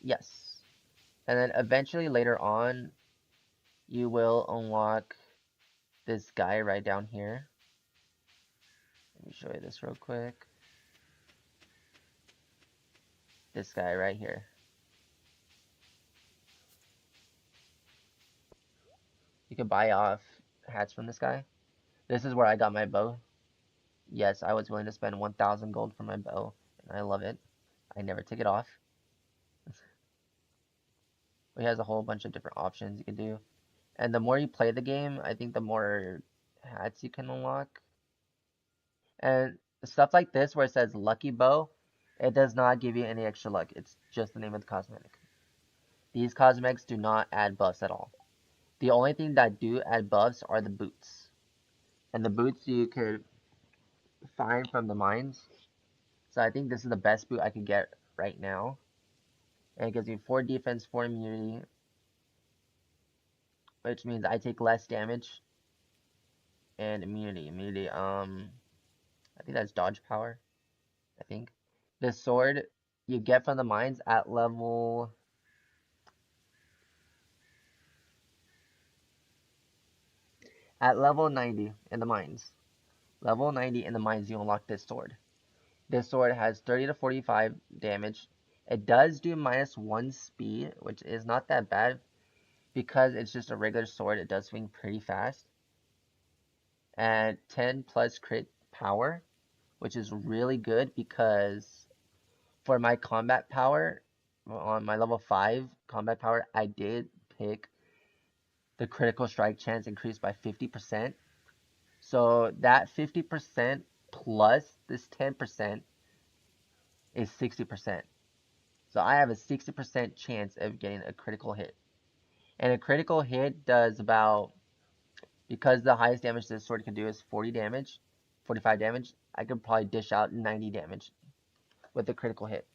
Yes. And then eventually later on, you will unlock this guy right down here. Let me show you this real quick. This guy right here. You can buy off hats from this guy. This is where I got my bow. Yes, I was willing to spend 1,000 gold for my bow, and I love it. I never take it off. He has a whole bunch of different options you can do. And the more you play the game, I think the more hats you can unlock. And stuff like this where it says Lucky Bow, it does not give you any extra luck. It's just the name of the cosmetic. These cosmetics do not add buffs at all. The only thing that do add buffs are the boots. And the boots you could find from the mines. So I think this is the best boot I could get right now. And it gives me 4 defense, 4 immunity. Which means I take less damage. And immunity. I think that's dodge power. I think. This sword you get from the mines at level... At level 90 in the mines. Level 90 in the mines, you unlock this sword. This sword has 30 to 45 damage. It does do -1 speed, which is not that bad. Because it's just a regular sword, it does swing pretty fast. And 10 plus crit power, which is really good because for my combat power, on my level 5 combat power, I did pick the critical strike chance increased by 50%. So that 50% plus this 10% is 60%. So I have a 60% chance of getting a critical hit. And a critical hit does about, because the highest damage this sword can do is 40 damage, 45 damage, I could probably dish out 90 damage with a critical hit.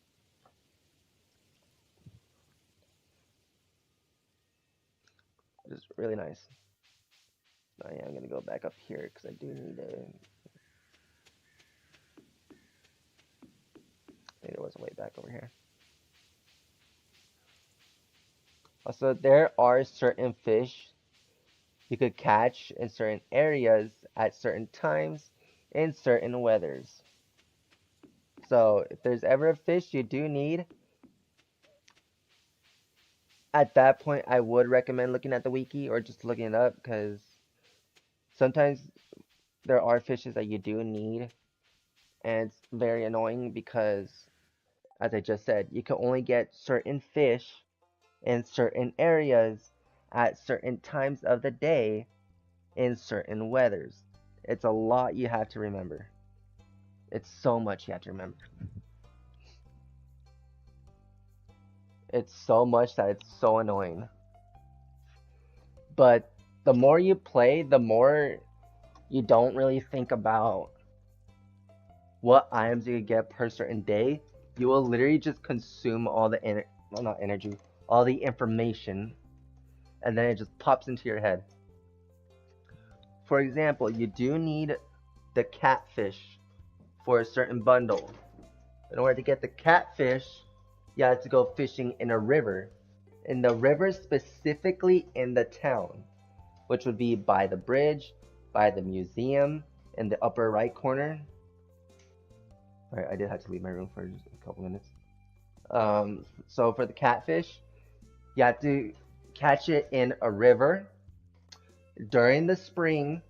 It's really nice. Oh yeah, I'm gonna go back up here because I do need a... I think there was a way back over here. Also, there are certain fish you could catch in certain areas at certain times in certain weathers. So if there's ever a fish you do need, at that point I would recommend looking at the wiki or just looking it up, because sometimes there are fishes that you do need, and it's very annoying because, as I just said, you can only get certain fish in certain areas at certain times of the day in certain weathers. It's a lot you have to remember. It's so much you have to remember. It's so much that it's so annoying. But the more you play, the more you don't really think about what items you get per certain day. You will literally just consume all the well, not energy, all the information, and then it just pops into your head. For example, you do need the catfish for a certain bundle. In order to get the catfish, you have to go fishing in a river. In the river, specifically in the town, which would be by the bridge, by the museum, in the upper right corner. Alright, I did have to leave my room for just a couple minutes. So for the catfish, you have to catch it in a river during the spring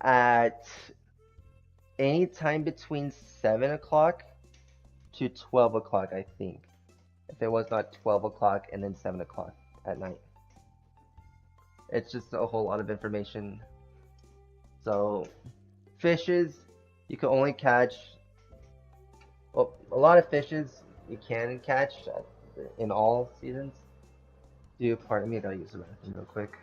at any time between 7 o'clock to 12 o'clock, I think. If it was not 12 o'clock and then 7 o'clock at night. It's just a whole lot of information. So, fishes, you can only catch, well, a lot of fishes you can catch in all seasons. Pardon me, I gotta use the bathroom real quick.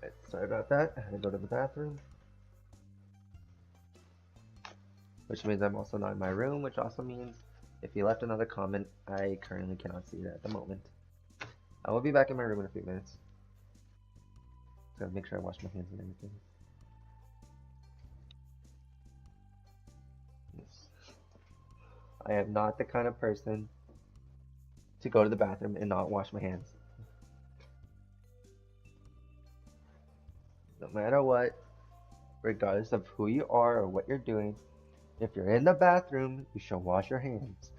Right, sorry about that. I had to go to the bathroom. Which means I'm also not in my room, which also means if you left another comment, I currently cannot see it at the moment. I will be back in my room in a few minutes. So make sure I wash my hands and everything. Yes. I am not the kind of person to go to the bathroom and not wash my hands. No matter what, regardless of who you are or what you're doing, if you're in the bathroom, you should wash your hands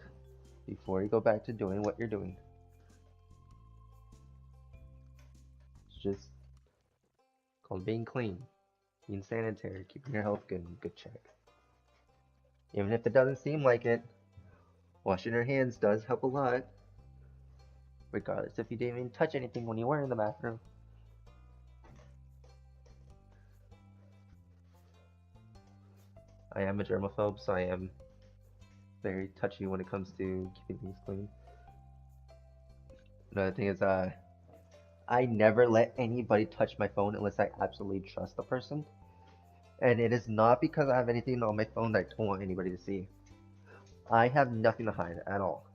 before you go back to doing what you're doing. It's just called being clean, being sanitary, keeping your health good, good check. Even if it doesn't seem like it, washing your hands does help a lot, regardless if you didn't even touch anything when you were in the bathroom. I am a germaphobe, so I am very touchy when it comes to keeping things clean. Another thing is, I never let anybody touch my phone unless I absolutely trust the person. And it is not because I have anything on my phone that I don't want anybody to see. I have nothing to hide at all.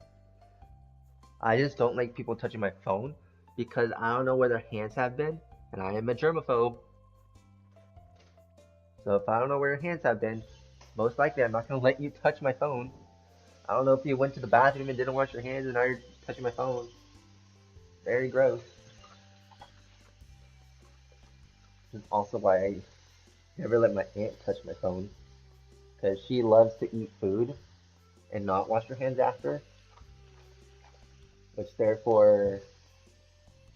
I just don't like people touching my phone because I don't know where their hands have been, and I am a germaphobe. So if I don't know where your hands have been, most likely I'm not going to let you touch my phone. I don't know if you went to the bathroom and didn't wash your hands and now you're touching my phone. Very gross. This is also why I never let my aunt touch my phone. Because she loves to eat food and not wash her hands after. Which therefore,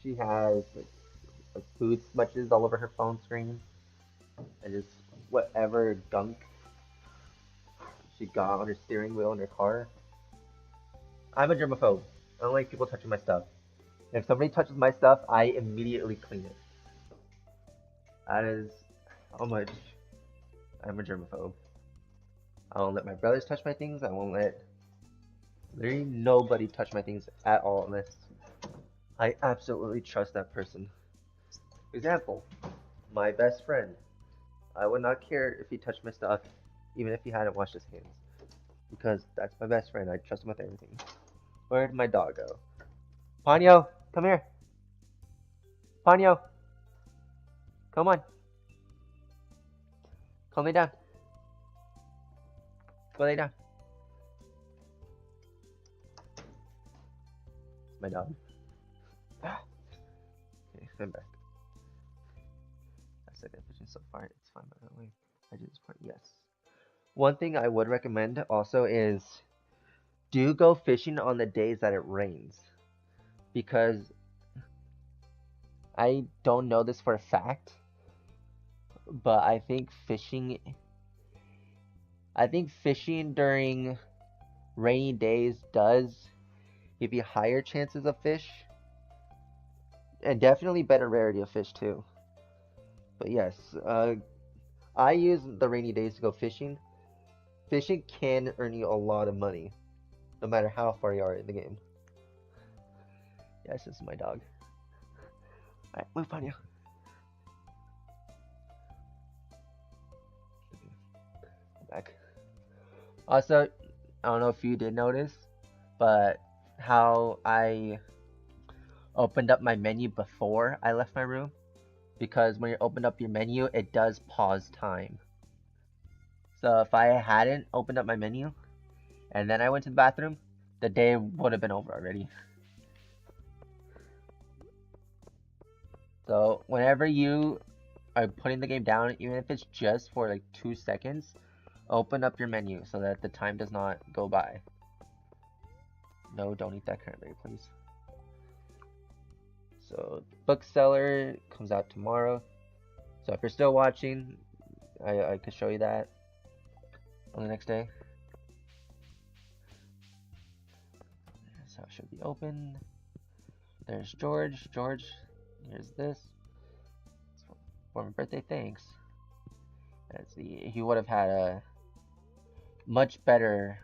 she has like food smudges all over her phone screen. And just whatever gunk she got on her steering wheel in her car. I'm a germaphobe. I don't like people touching my stuff. If somebody touches my stuff, I immediately clean it. That is how much I'm a germaphobe. I won't let my brothers touch my things. I won't let literally nobody touch my things at all unless I absolutely trust that person. Example, my best friend. I would not care if he touched my stuff, even if he hadn't washed his hands. Because that's my best friend. I trust him with everything. Where'd my dog go? Ponyo, come here. Ponyo, come on. Come lay down. Go lay down. My dog. Okay, I'm back. That's it. Fishing so far. It's fine by the way. I do this part. Yes. One thing I would recommend also is do go fishing on the days that it rains. Because I don't know this for a fact, but I think fishing during rainy days does give you higher chances of fish. And definitely better rarity of fish too. But yes, I use the rainy days to go fishing. Fishing can earn you a lot of money, no matter how far you are in the game. Yes, this is my dog. Alright, move on you. Back. Also, I don't know if you did notice, but how I opened up my menu before I left my room. Because when you open up your menu, it does pause time. So if I hadn't opened up my menu, and then I went to the bathroom, the day would have been over already. So whenever you are putting the game down, even if it's just for like 2 seconds, open up your menu so that the time does not go by. No, don't eat that cranberry, please. So Bookseller comes out tomorrow. So if you're still watching, I could show you that on the next day. So it should be open. There's George. George, here's this. For my birthday, thanks. Let's see. He would have had a much better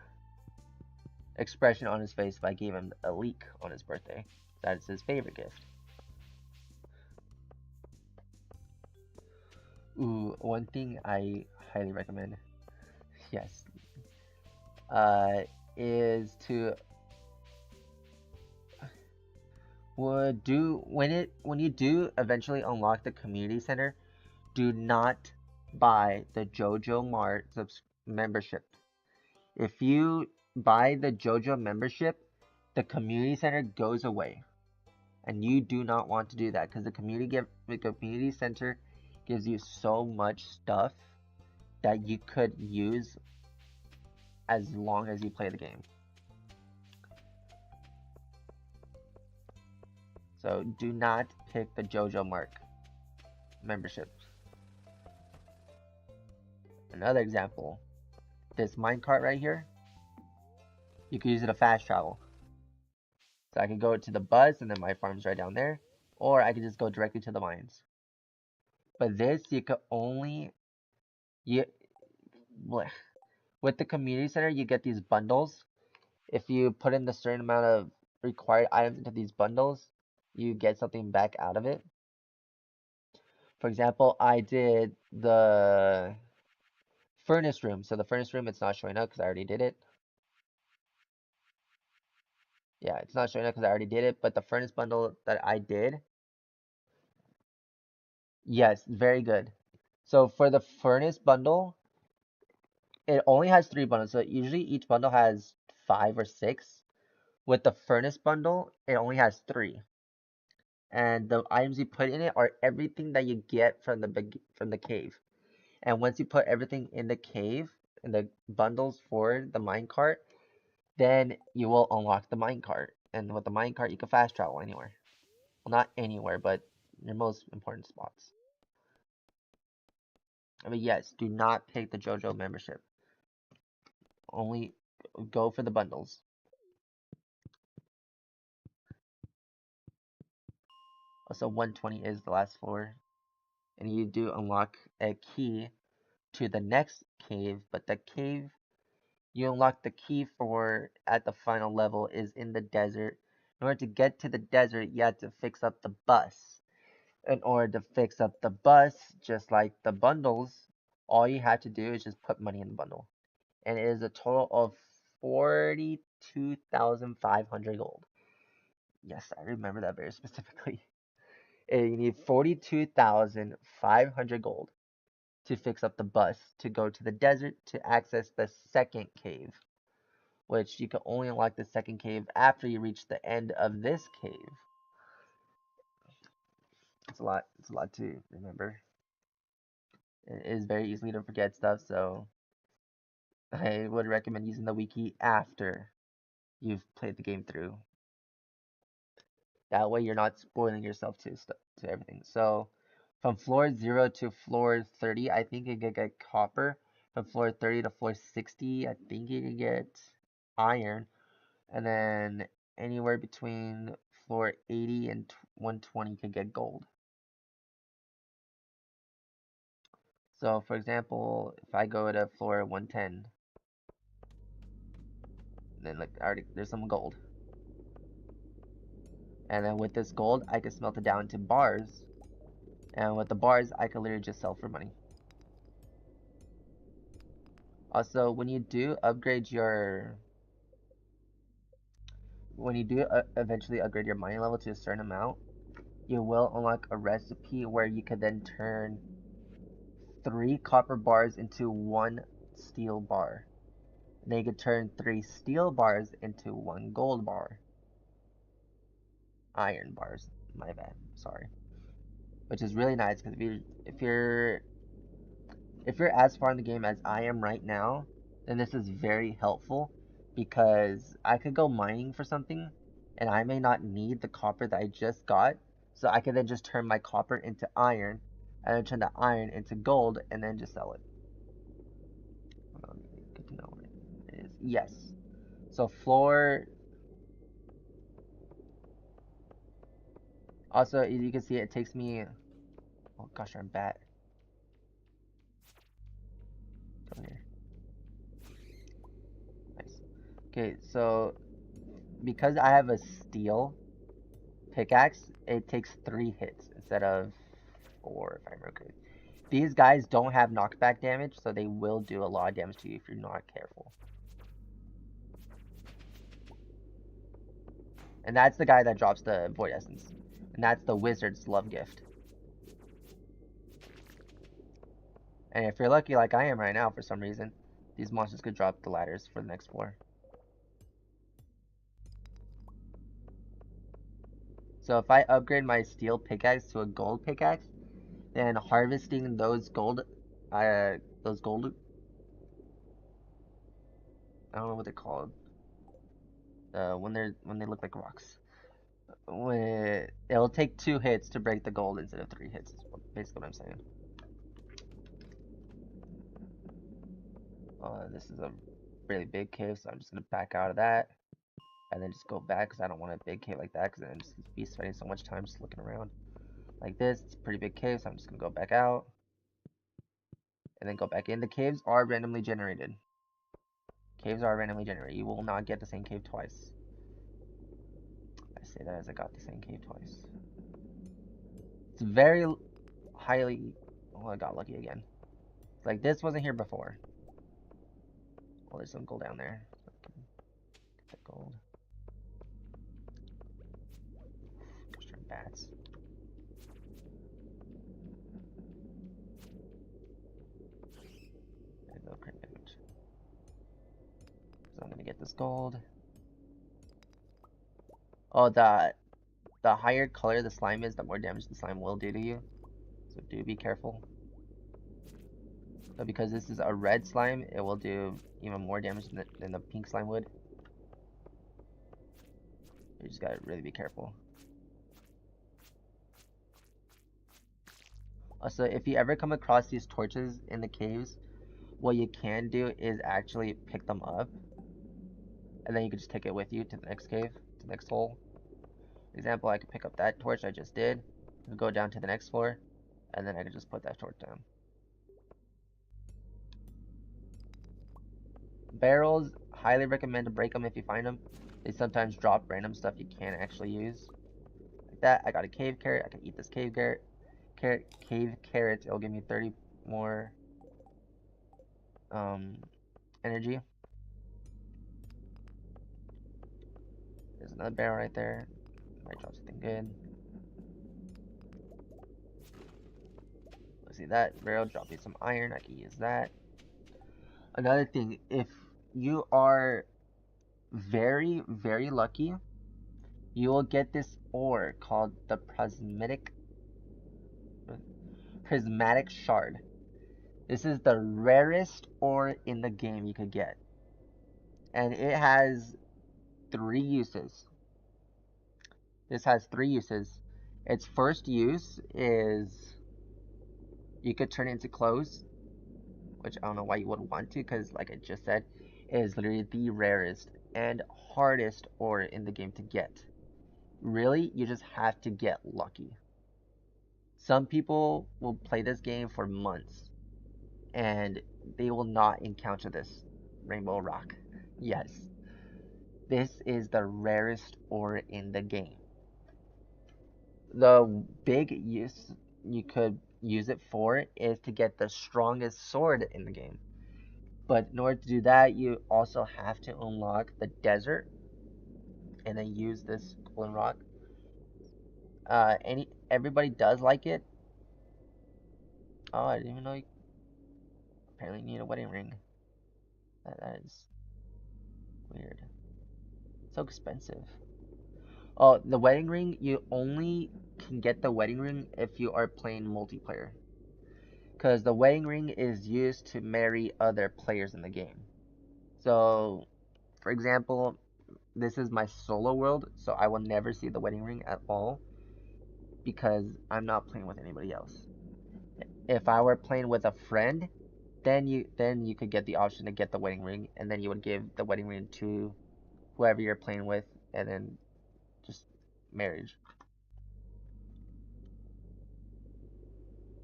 expression on his face if I gave him a leek on his birthday. That is his favorite gift. Ooh, one thing I highly recommend, yes, is to when you do eventually unlock the community center, do not buy the JoJo Mart membership. If you buy the JoJo membership, the community center goes away, and you do not want to do that because the community center gives you so much stuff that you could use as long as you play the game. So do not pick the JoJo Mart membership. Another example, this minecart right here, you can use it to fast travel. So I could go to the bus and then my farm's right down there, or I could just go directly to the mines. But this, you could only, you, with the community center, you get these bundles. If you put in the certain amount of required items into these bundles, you get something back out of it. For example, I did the furnace room. So the furnace room, it's not showing up because I already did it. Yeah, it's not showing up because I already did it. But the furnace bundle that I did, yes, very good. So for the furnace bundle, it only has 3 bundles. So usually each bundle has 5 or 6. With the furnace bundle, it only has 3. And the items you put in it are everything that you get from the cave. And once you put everything in the cave, in the bundles for the minecart, then you will unlock the minecart. And with the minecart, you can fast travel anywhere. Well, not anywhere, but your most important spots. I mean, yes, do not pick the JoJo membership. Only go for the bundles. Also, 120 is the last floor. And you do unlock a key to the next cave, but the cave you unlock the key for at the final level is in the desert. In order to get to the desert, you have to fix up the bus. In order to fix up the bus, just like the bundles, all you have to do is just put money in the bundle. And it is a total of 42,500 gold. Yes, I remember that very specifically. And you need 42,500 gold to fix up the bus to go to the desert to access the second cave, which you can only unlock the second cave after you reach the end of this cave. It's a lot. It's a lot to remember. It is very easy to forget stuff, so I would recommend using the wiki after you've played the game through. That way you're not spoiling yourself to everything. So from floor 0 to floor 30, I think you could get copper. From floor 30 to floor 60, I think you could get iron. And then anywhere between floor 80 and 120 could get gold. So for example, if I go to floor 110, then like already there's some gold. And then with this gold, I can smelt it down into bars. And with the bars, I can literally just sell for money. Also, when you do upgrade your, when you do eventually upgrade your mining level to a certain amount, you will unlock a recipe where you can then turn 3 copper bars into 1 steel bar. And then you can turn 3 steel bars into 1 gold bar. Iron bars, my bad, sorry. Which is really nice because if you're as far in the game as I am right now, then this is very helpful because I could go mining for something and I may not need the copper that I just got, so I could then just turn my copper into iron and then turn the iron into gold and then just sell it. Good to know what it is. Yes. So floor. Also, as you can see, it takes me. Oh gosh, I'm bat. Come here. Nice. Okay, so because I have a steel pickaxe, it takes 3 hits instead of 4 if I remember correctly. These guys don't have knockback damage, so they will do a lot of damage to you if you're not careful. And that's the guy that drops the Void Essence. And that's the Wizard's Love Gift. And if you're lucky like I am right now for some reason, these monsters could drop the ladders for the next floor. So if I upgrade my steel pickaxe to a gold pickaxe, then harvesting those gold, I don't know what they're called. When they look like rocks. when it'll take 2 hits to break the gold instead of 3 hits. Is basically what I'm saying. This is a really big cave, so I'm just gonna back out of that, and then just go back because I don't want a big cave like that, because then I'm just gonna be spending so much time just looking around. Like this, it's a pretty big cave, so I'm just gonna go back out, and then go back in. The caves are randomly generated. Caves are randomly generated. You will not get the same cave twice. I say that as I got the same cave twice. It's very highly... Oh, I got lucky again. Like, this wasn't here before. Oh, there's some gold down there. So I can get the gold. Gosh darn bats. There you go, crit damage. So I'm gonna get this gold. Oh, the higher color the slime is, the more damage the slime will do to you. So do be careful. So because this is a red slime, it will do even more damage than the pink slime would. You just gotta really be careful. Also, if you ever come across these torches in the caves, what you can do is actually pick them up, and then you can just take it with you to the next cave, to the next hole. For example, I could pick up that torch I just did, and go down to the next floor, and then I could just put that torch down. Barrels, highly recommend to break them if you find them. They sometimes drop random stuff you can't actually use. Like that, I got a cave carrot. I can eat this cave carrot. Cave carrot. It'll give me 30 more energy. There's another barrel right there. Might drop something good. Let's see, that barrel drop me some iron. I can use that. Another thing, if you are very, very lucky, you will get this ore called the prismatic shard. This is the rarest ore in the game you could get. And it has 3 uses. This has 3 uses. Its first use is you could turn it into clothes, which I don't know why you would want to, because like I just said, it is literally the rarest and hardest ore in the game to get. Really, you just have to get lucky. Some people will play this game for months, and they will not encounter this rainbow rock. Yes, this is the rarest ore in the game. The big use you could use it for is to get the strongest sword in the game. But in order to do that, you also have to unlock the desert and then use this golden rock. Everybody does like it. Oh, I didn't even know you apparently need a wedding ring. That is weird. So expensive. Oh, the wedding ring, you only can get the wedding ring if you are playing multiplayer. Because the wedding ring is used to marry other players in the game. So, for example, this is my solo world, so I will never see the wedding ring at all because I'm not playing with anybody else. If I were playing with a friend, then you could get the option to get the wedding ring, and then you would give the wedding ring to whoever you're playing with, and then just marriage.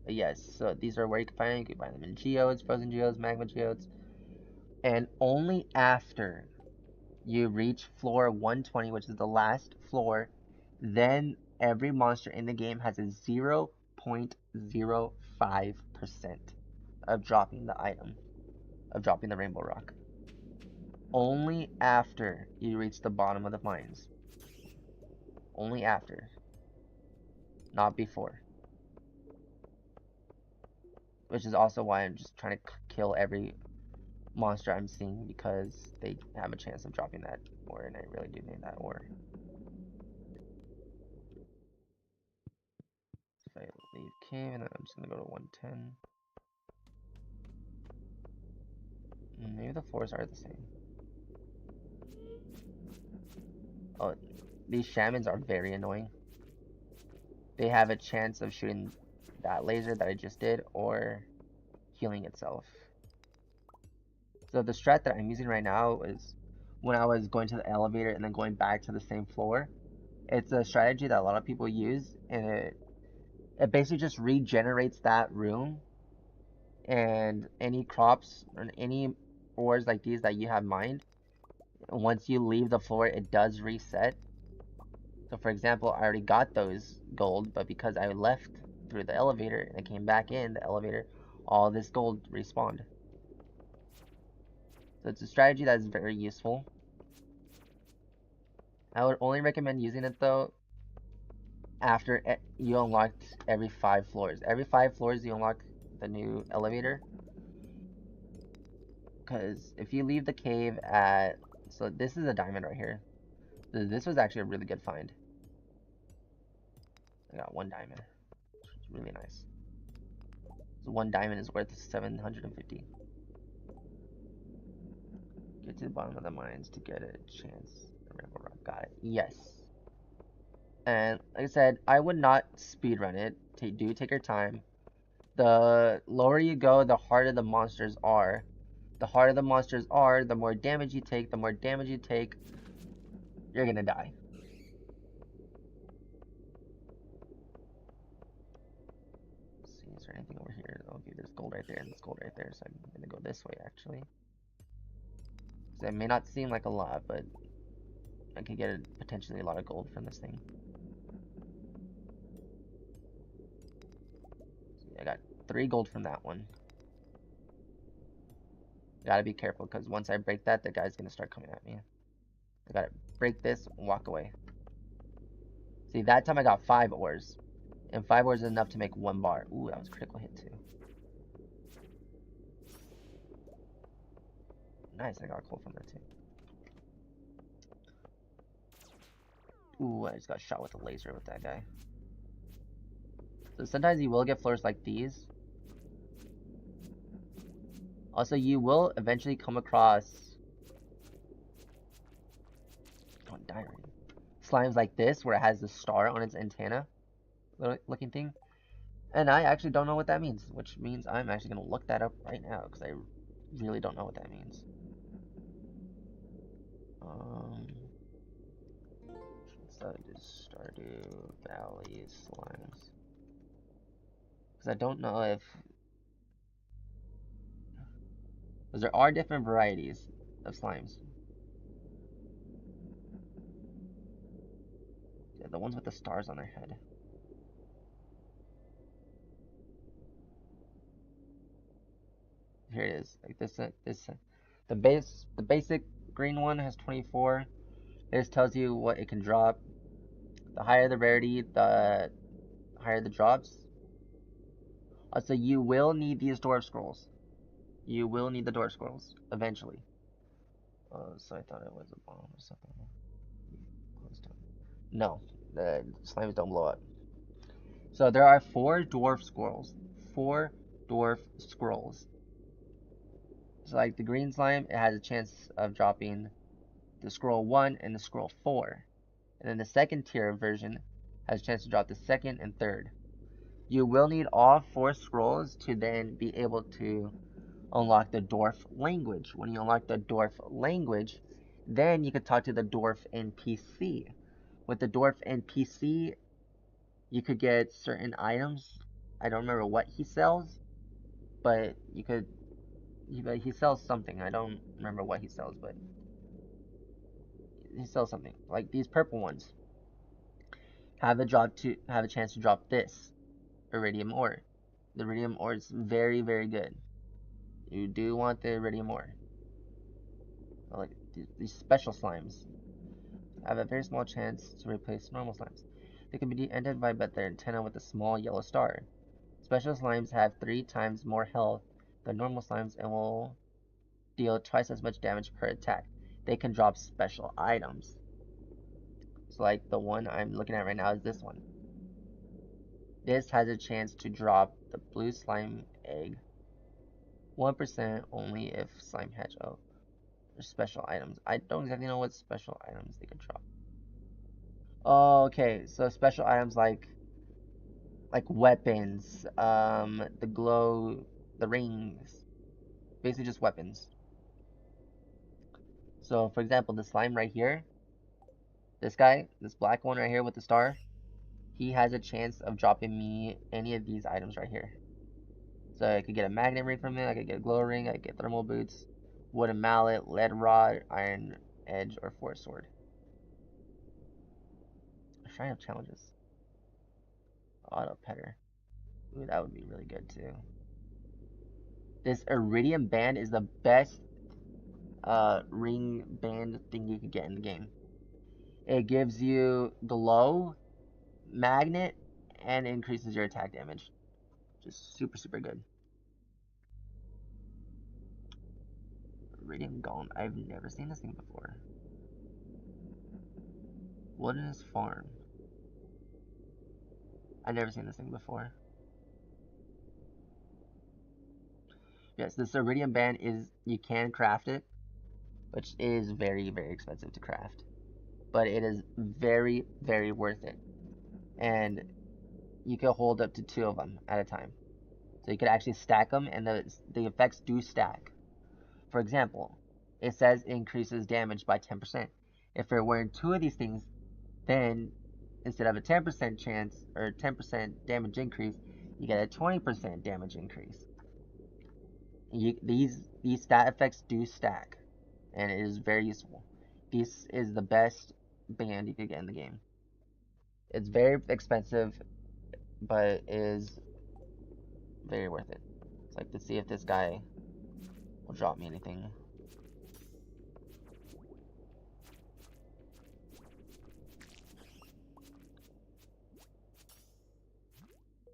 But yes, so these are where you can find them. You can find them in geodes, frozen geodes, magma geodes, and only after you reach floor 120, which is the last floor, then every monster in the game has a 0.05% of dropping the item, of dropping the rainbow rock. Only after you reach the bottom of the mines. Only after. Not before. Which is also why I'm just trying to kill every monster I'm seeing, because they have a chance of dropping that ore, and I really do need that ore. If I leave cave, and then I'm just gonna go to 110. Maybe the floors are the same. Oh, these shamans are very annoying. They have a chance of shooting that laser that I just did or healing itself. So the strat that I'm using right now is when I was going to the elevator and then going back to the same floor. It's a strategy that a lot of people use, and it basically just regenerates that room, and any crops and any ores like these that you have mined, once you leave the floor, it does reset. So for example, I already got those gold, but because I left through the elevator and I came back in the elevator, all this gold respawned. So it's a strategy that is very useful. I would only recommend using it though after you unlocked every 5 floors. Every 5 floors you unlock the new elevator. Because if you leave the cave at... So this is a diamond right here. This was actually a really good find. I got 1 diamond. It's really nice. So 1 diamond is worth 750. Get to the bottom of the mines to get a chance. Got it. Yes. And like I said, I would not speedrun it. Do take your time. The lower you go, the harder the monsters are. The harder the monsters are, the more damage you take. The more damage you take, you're gonna die. Let's see, is there anything over here? Okay, there's gold right there and there's gold right there, so I'm gonna go this way actually. So it may not seem like a lot, but I could get potentially a lot of gold from this thing. See, I got 3 gold from that one. Gotta be careful, because once I break that, the guy's gonna start coming at me. I gotta break this and walk away. See, that time I got 5 ores. And 5 ores is enough to make 1 bar. Ooh, that was a critical hit too. Nice, I got coal from that too. Ooh, I just got shot with a laser with that guy. So sometimes you will get floors like these. Also, you will eventually come across... Oh, diamond. Slimes like this, where it has the star on its antenna looking thing. And I actually don't know what that means, which means I'm actually going to look that up right now, because I really don't know what that means. So just Stardew Valley Slimes. Because I don't know if... Because there are different varieties of slimes. Yeah, the ones with the stars on their head. Here it is. Like the basic green one has 24. This tells you what it can drop. The higher the rarity, the higher the drops. Also, you will need these dwarf scrolls. You will need the dwarf scrolls eventually. So I thought it was a bomb or something. No, the slimes don't blow up. So there are 4 dwarf scrolls. 4 dwarf scrolls. So like the green slime, it has a chance of dropping the scroll 1 and the scroll 4. And then the second tier version has a chance to drop the second and third. You will need all 4 scrolls to then be able to unlock the dwarf language. When you unlock the dwarf language, then you can talk to the dwarf NPC. With the dwarf NPC, you could get certain items. I don't remember what he sells, but he sells something. I don't remember what he sells, but he sells something. Like these purple ones have a chance to drop this iridium ore. The iridium ore is very, very good. You do want the iridium ore. Like these special slimes have a very small chance to replace normal slimes. They can be identified by their antenna with a small yellow star. Special slimes have 3 times more health than normal slimes and will deal twice as much damage per attack. They can drop special items. So like the one I'm looking at right now is this one. This has a chance to drop the blue slime egg. 1% only if slime hatch. Oh, there's special items. I don't exactly know what special items they could drop. Okay, so special items like weapons, the glow, the rings, basically just weapons. So for example, the slime right here, this guy, this black one right here with the star, he has a chance of dropping me any of these items right here. So I could get a magnet ring from it, I could get a glow ring, I could get thermal boots, wooden mallet, lead rod, iron edge, or forest sword. Shrine of challenges. Auto petter. Ooh, that would be really good too. This iridium band is the best ring band thing you could get in the game. It gives you glow, magnet, and increases your attack damage. Just super, super good. Iridium golem. I've never seen this thing before. Wilderness farm. I've never seen this thing before. Yes, this iridium band is, you can craft it, which is very, very expensive to craft. But it is very, very worth it. And you can hold up to 2 of them at a time. So you could actually stack them, and the effects do stack. For example, it says it increases damage by 10%. If you're wearing 2 of these things, then instead of a 10% chance or 10% damage increase, you get a 20% damage increase. These stat effects do stack, and it is very useful. This is the best band you could get in the game. It's very expensive, but it is very worth it. It's like to see if this guy will drop me anything.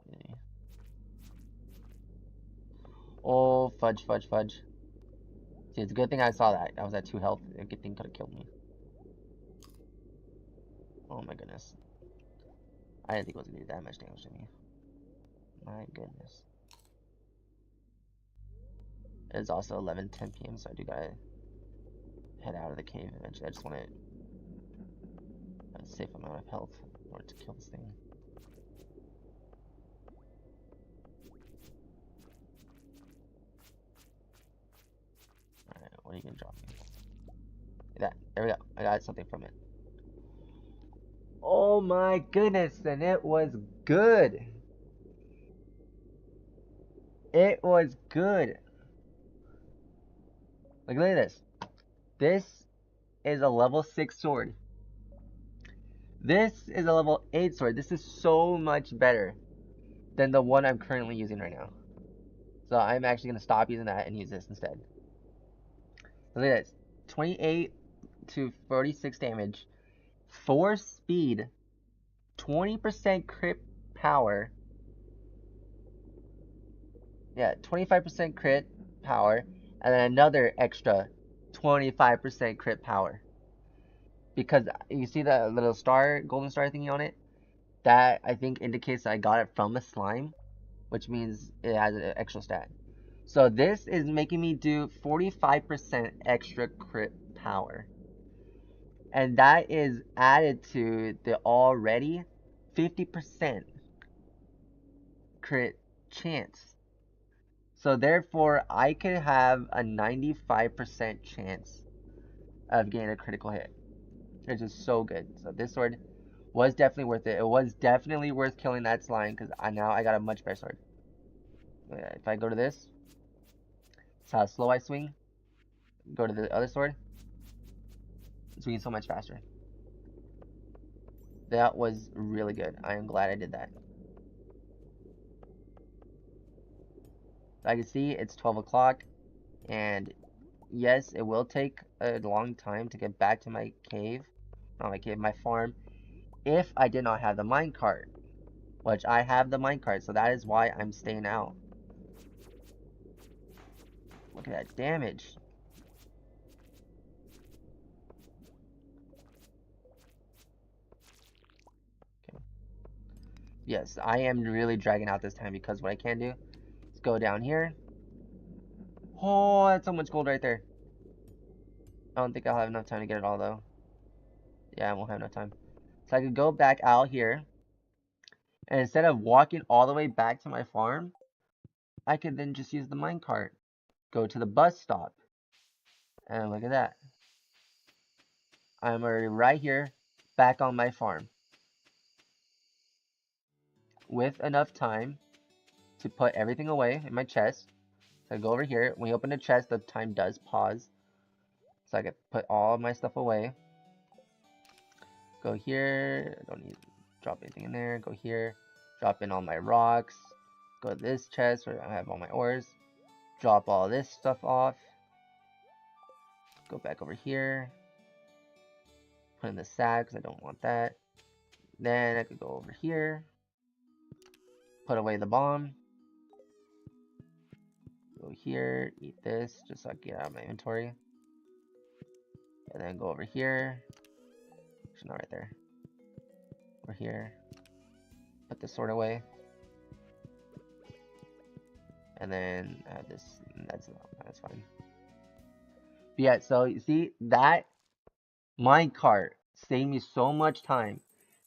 Okay. Oh, fudge, fudge, fudge. See, it's a good thing I saw that. I was at 2 health. A good thing could have killed me. Oh my goodness. I didn't think it was going to do that much damage to me. My goodness. It's also 11:10 p.m., so I do gotta head out of the cave eventually. I just want a safe amount of health in order to kill this thing. Alright, what are you gonna drop me? That, there we go. I got something from it. Oh my goodness, and it was good. It was good. Like, look at this. This is a level 6 sword. This is a level 8 sword. This is so much better than the one I'm currently using right now. So I'm actually going to stop using that and use this instead. Look at this. 28 to 46 damage. 4 speed. 20% crit power. Yeah, 25% crit power. And then another extra 25% crit power. Because you see that little star, golden star thingy on it? That, I think, indicates that I got it from a slime, which means it has an extra stat. So this is making me do 45% extra crit power. And that is added to the already 50% crit chance. So therefore, I could have a 95% chance of getting a critical hit. It's just so good. So this sword was definitely worth it. It was definitely worth killing that slime because now I got a much better sword. If I go to this, it's how slow I swing. Go to the other sword, swinging so much faster. That was really good. I am glad I did that. I can see it's 12 o'clock, and yes, it will take a long time to get back to my cave, not my cave, my farm, if I did not have the minecart, which I have the minecart, so that is why I'm staying out. Look at that damage. Okay. Yes, I am really dragging out this time because what I can do is go down here. Oh, that's so much gold right there. I don't think I'll have enough time to get it all, though. Yeah, I won't have enough time. So I could go back out here, and instead of walking all the way back to my farm, I could then just use the minecart. Go to the bus stop. And look at that. I'm already right here, back on my farm. With enough time to put everything away in my chest. So I go over here. When you open the chest, the time does pause. So I can put all of my stuff away. Go here. I don't need to drop anything in there. Go here. Drop in all my rocks. Go to this chest where I have all my ores. Drop all this stuff off. Go back over here. Put in the sack because I don't want that. Then I could go over here. Put away the bomb. Go here. Eat this just so I can get out of my inventory. And then go over here. Actually, not right there. Over here. Put this sword away. And then I have this. That's fine. But yeah, so you see that minecart saved me so much time.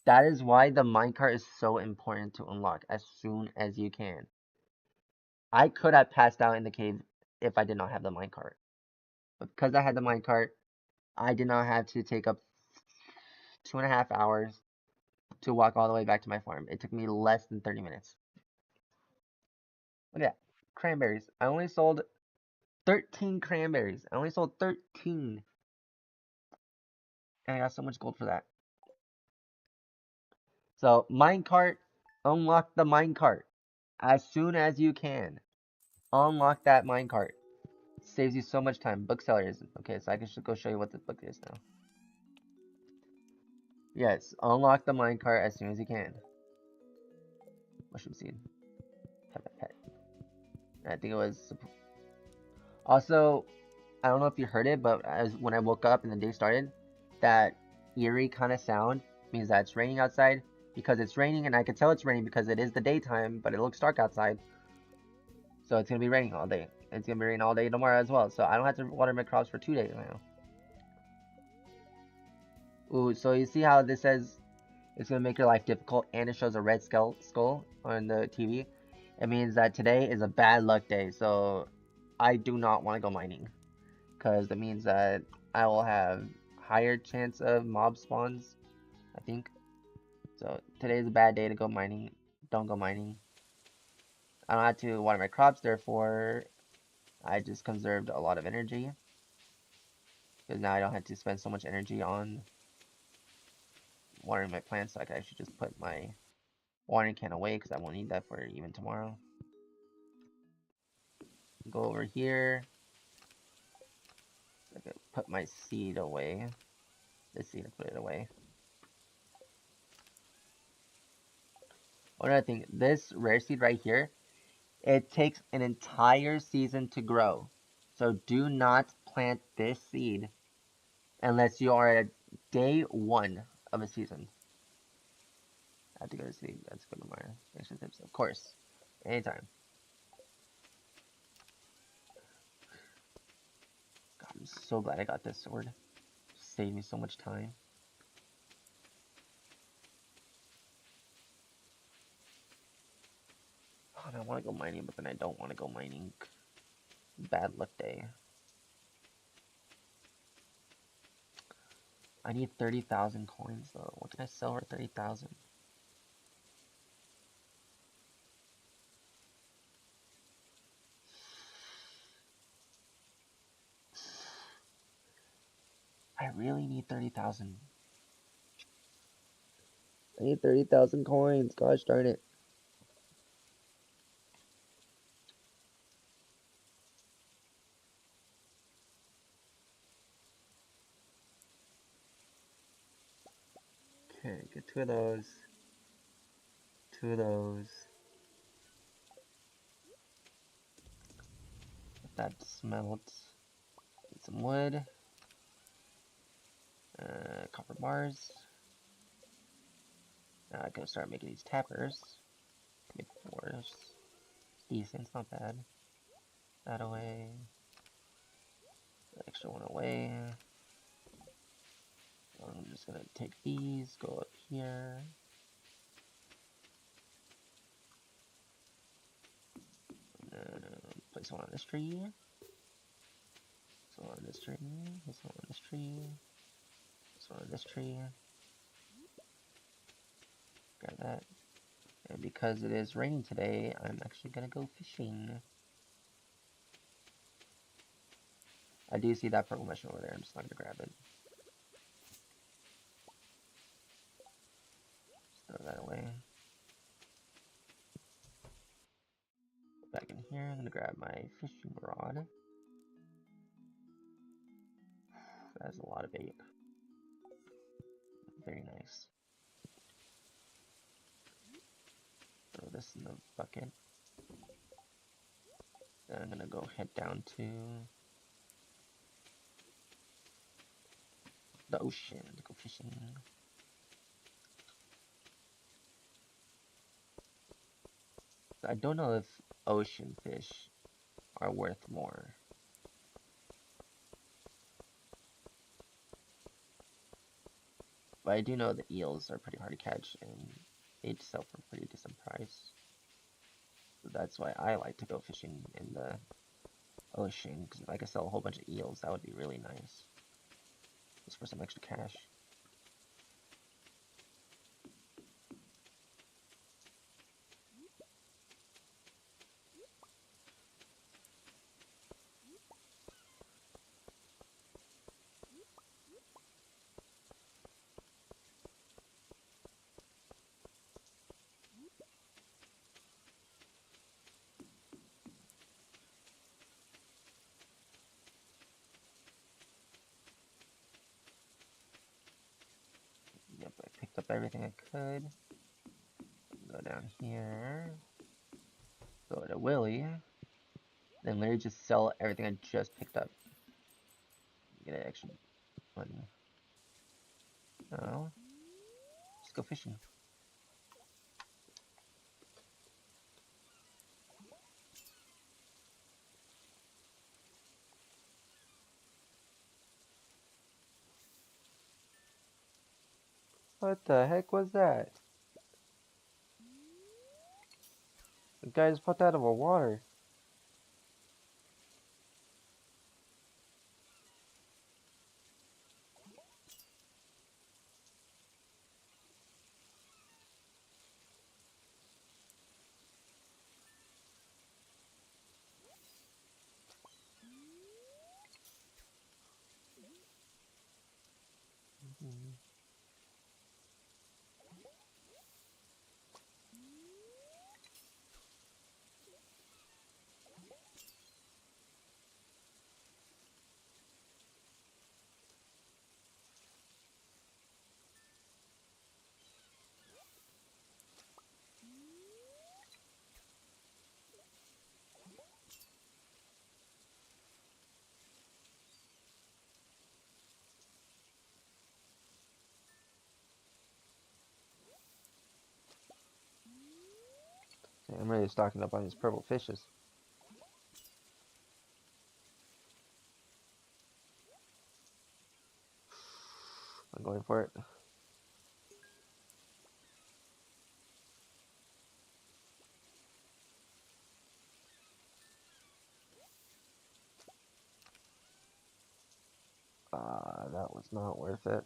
That is why the minecart is so important to unlock as soon as you can. I could have passed out in the cave if I did not have the minecart. But because I had the minecart, I did not have to take up 2.5 hours to walk all the way back to my farm. It took me less than 30 minutes. Look at that. Cranberries. I only sold 13 cranberries. I only sold 13. And I got so much gold for that. So, minecart. Unlock the minecart as soon as you can. Unlock that minecart. Saves you so much time. Booksellers. Okay, so I can go show you what the book is now. Yes, unlock the minecart as soon as you can. Mushroom seed. Pet. I think it was. Also, I don't know if you heard it, but when I woke up and the day started, that eerie kind of sound means that it's raining outside. Because it's raining, and I can tell it's raining because it is the daytime, but it looks dark outside. So it's gonna be raining all day. It's gonna be raining all day tomorrow as well. So I don't have to water my crops for 2 days now. Ooh, so you see how this says it's gonna make your life difficult, and it shows a red skull on the TV. It means that today is a bad luck day. So I do not want to go mining, because it means that I will have higher chance of mob spawns, I think. So today is a bad day to go mining. Don't go mining. I don't have to water my crops, therefore I just conserved a lot of energy. Because now I don't have to spend so much energy on watering my plants, so I can actually just put my watering can away because I won't need that for even tomorrow. Go over here. I can put my seed away. This seed, I put it away. Another thing, this rare seed right here, it takes an entire season to grow. So do not plant this seed unless you are at day 1 of a season. I have to go to sleep. Let's go to my action tips. Of course. Anytime. God, I'm so glad I got this sword. Saved me so much time. Oh, I want to go mining, but then I don't want to go mining. Bad luck day. I need 30,000 coins though. What can I sell for 30,000? I really need 30,000. I need 30,000 coins. Gosh darn it. Okay, get 2 of those. 2 of those. Let that smelt. Need some wood. Copper bars. Now I can start making these tappers. Make 4. It's decent, it's not bad. That away. The extra one away. So I'm just gonna take these, go up here. And place one on this tree. This one on this tree. This one on this tree. This one on this tree. Grab that. And because it is raining today, I'm actually gonna go fishing. I do see that purple mushroom over there. I'm just not gonna grab it. Just throw that away. Back in here, I'm gonna grab my fishing rod. That's a lot of bait. Very nice. Throw this in the bucket. Then I'm gonna go head down to the ocean to go fishing. I don't know if ocean fish are worth more. But I do know the eels are pretty hard to catch and they sell for a pretty decent price. So that's why I like to go fishing in the ocean, because if I could sell a whole bunch of eels, that would be really nice. Just for some extra cash. Yep, I picked up everything I could. Go down here. Go to Willie. Then literally just sell everything I just picked up. Get an extra money. So, let's go fishing. What the heck was that? The guy just popped out of the water. I'm really stocking up on these purple fishes. I'm going for it. That was not worth it.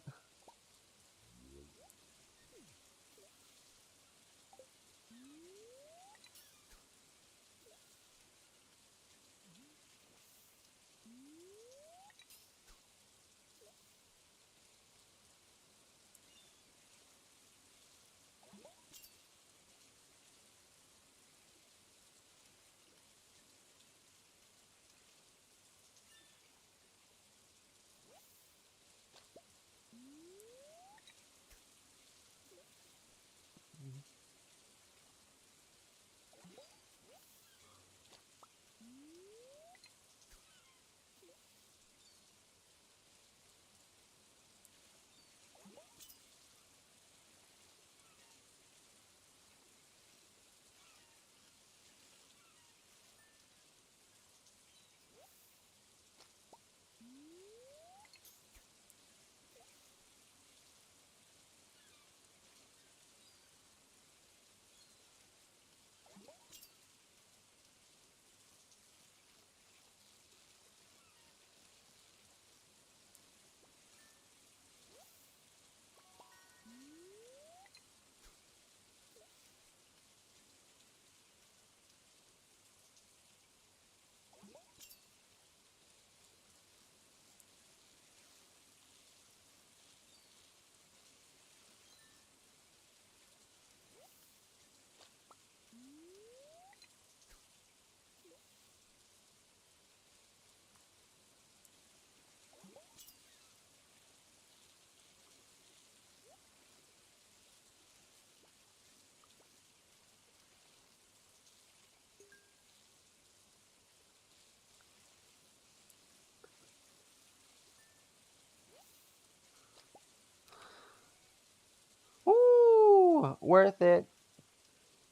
Woo! Worth it.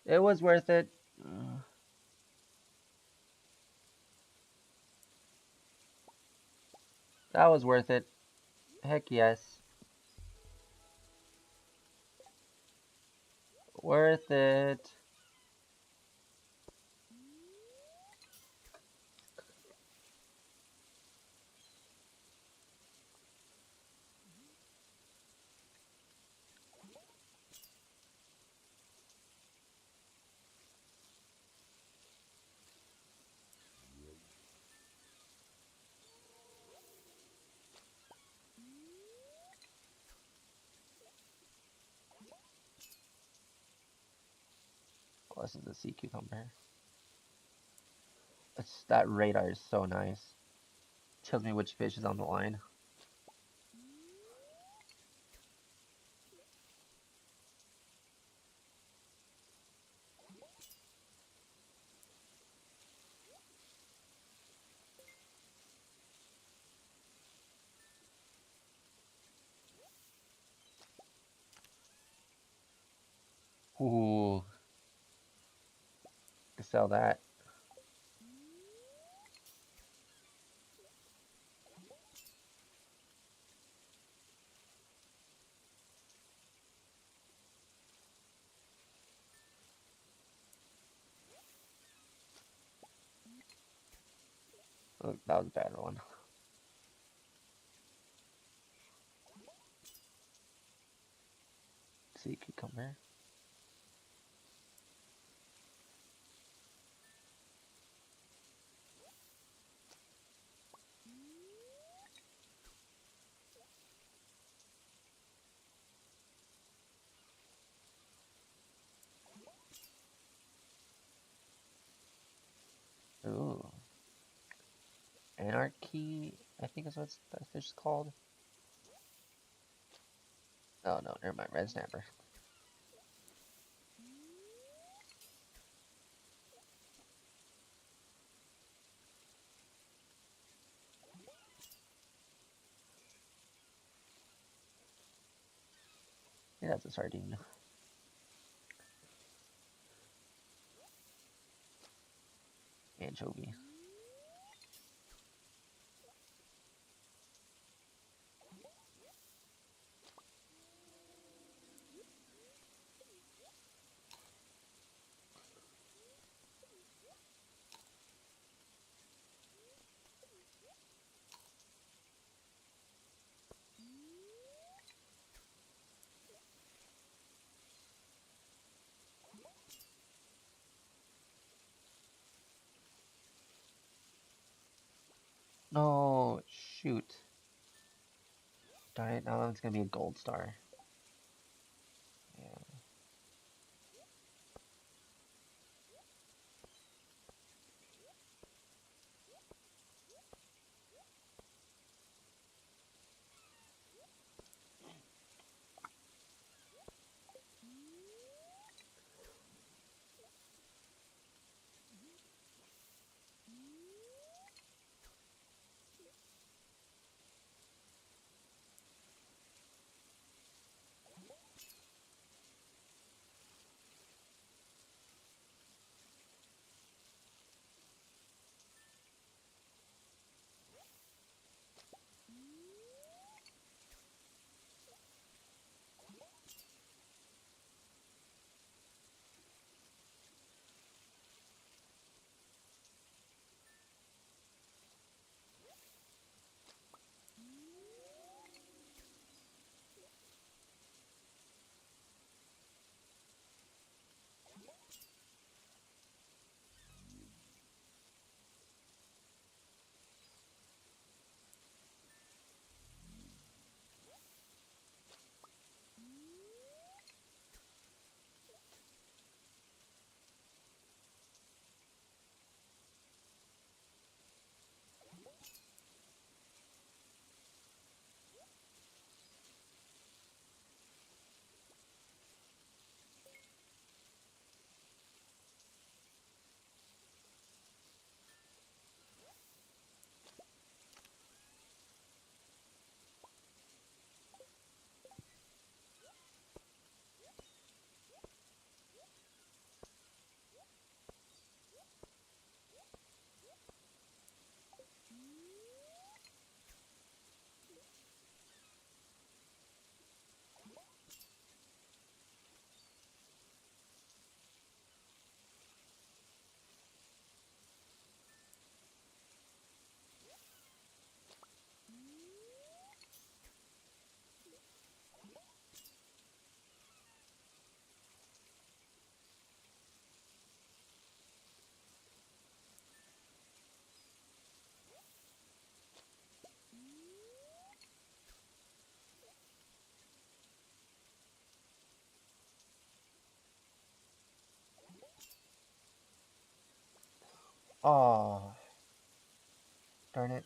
It was worth it. That was worth it. Heck yes. Worth it. Oh, this is a sea cucumber. That radar is so nice. Tells me which fish is on the line. Ooh. To sell that. Oh, that was a bad one. Sea cucumber. Ooh. Anarchy, I think is what that fish is called. Oh no, never mind. Red snapper. Yeah, that's a sardine. Anchovy. No, shoot. Darn it, now it's gonna be a gold star. Yeah. Oh, darn it.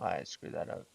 I screwed that up.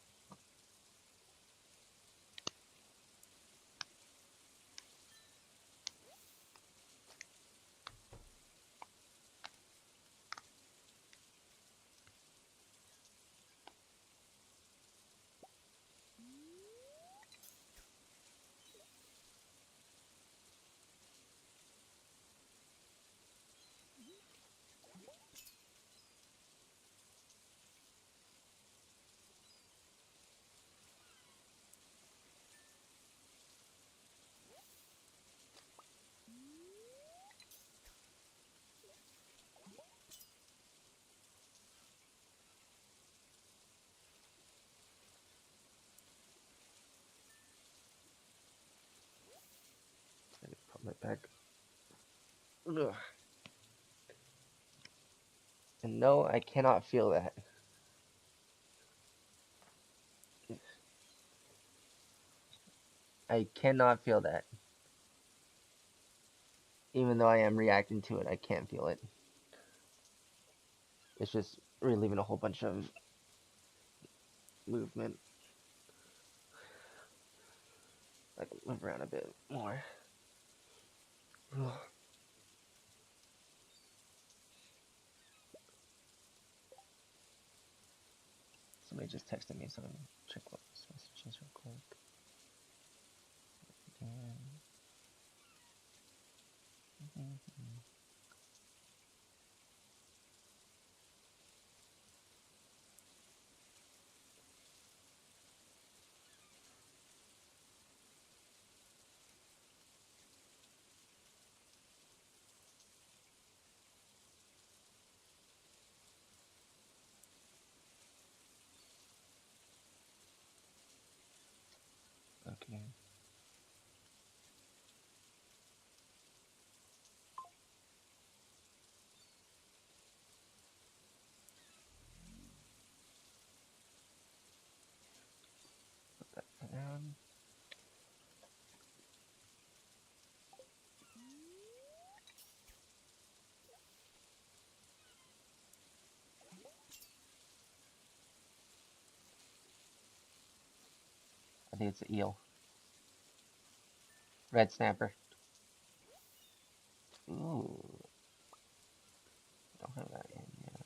I need to put my back. Ugh. And no, I cannot feel that. I cannot feel that. Even though I am reacting to it, I can't feel it. It's just relieving a whole bunch of movement. I can move around a bit more. Ugh. Somebody just texted me, so I'm gonna check what this message is real quick. Okay. Um, I think it's an eel. Red snapper. Ooh, don't have that in yet.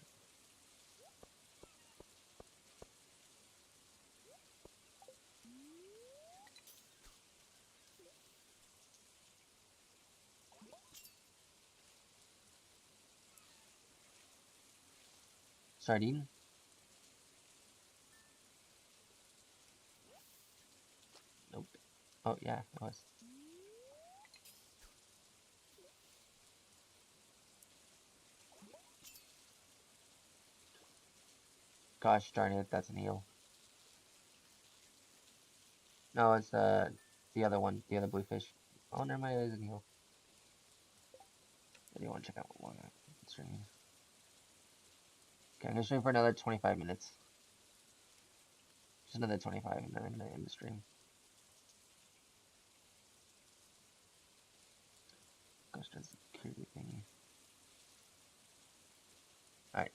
Sardine? Nope. Oh yeah, it was. Gosh darn it, that's an eel. No, it's the other one, the other bluefish. Oh, never mind, it is an eel. I do want to check out what one I'm streaming. Okay, I'm gonna stream for another 25 minutes. Just another 25, and then I'm gonna end the stream. Gosh, does the security thingy. Alright.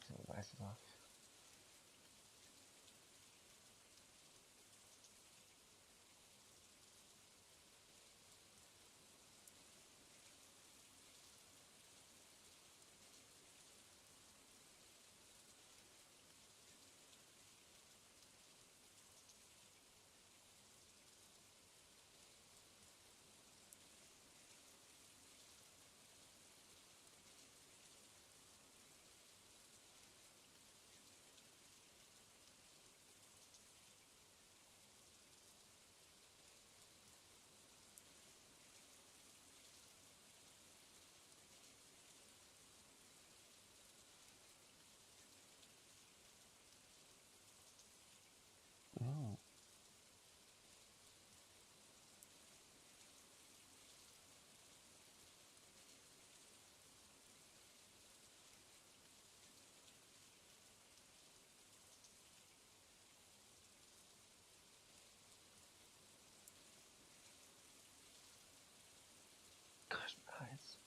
take my glasses off. Oh. Gosh, my eyes.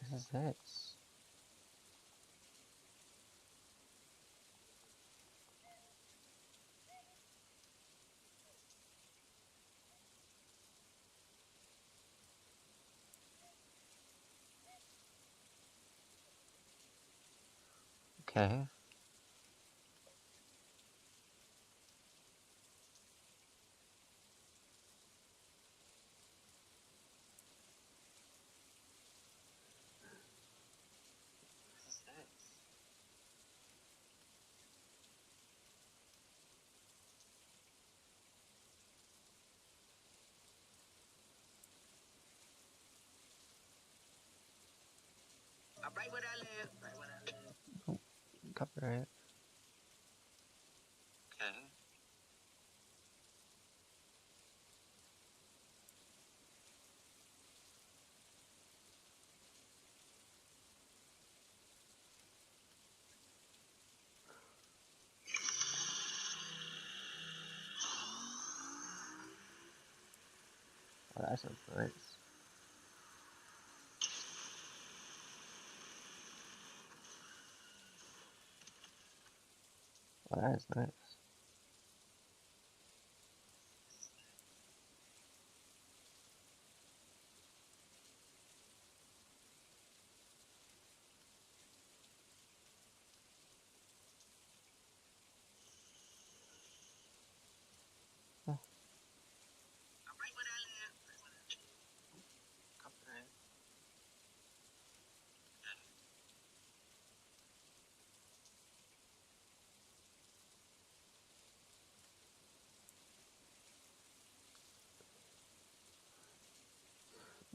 What is this? Okay. What is this? Right where I live. Right where I live. Oh, copyright. Okay. Oh, that sounds nice. Oh, that is nice. Oh. Right where I live. Right where I live. Copyright.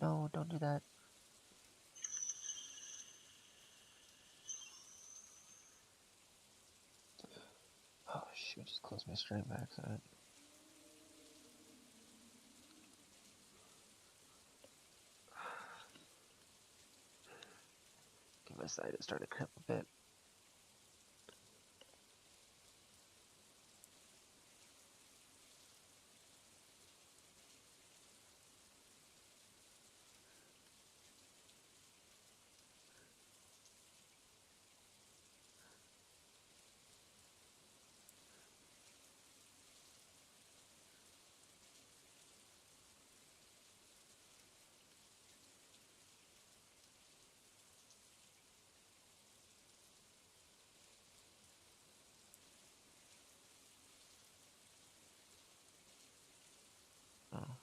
No, don't do that. Oh shoot, just closed my stream by accident. Okay, my side is starting to cramp a bit. Oh.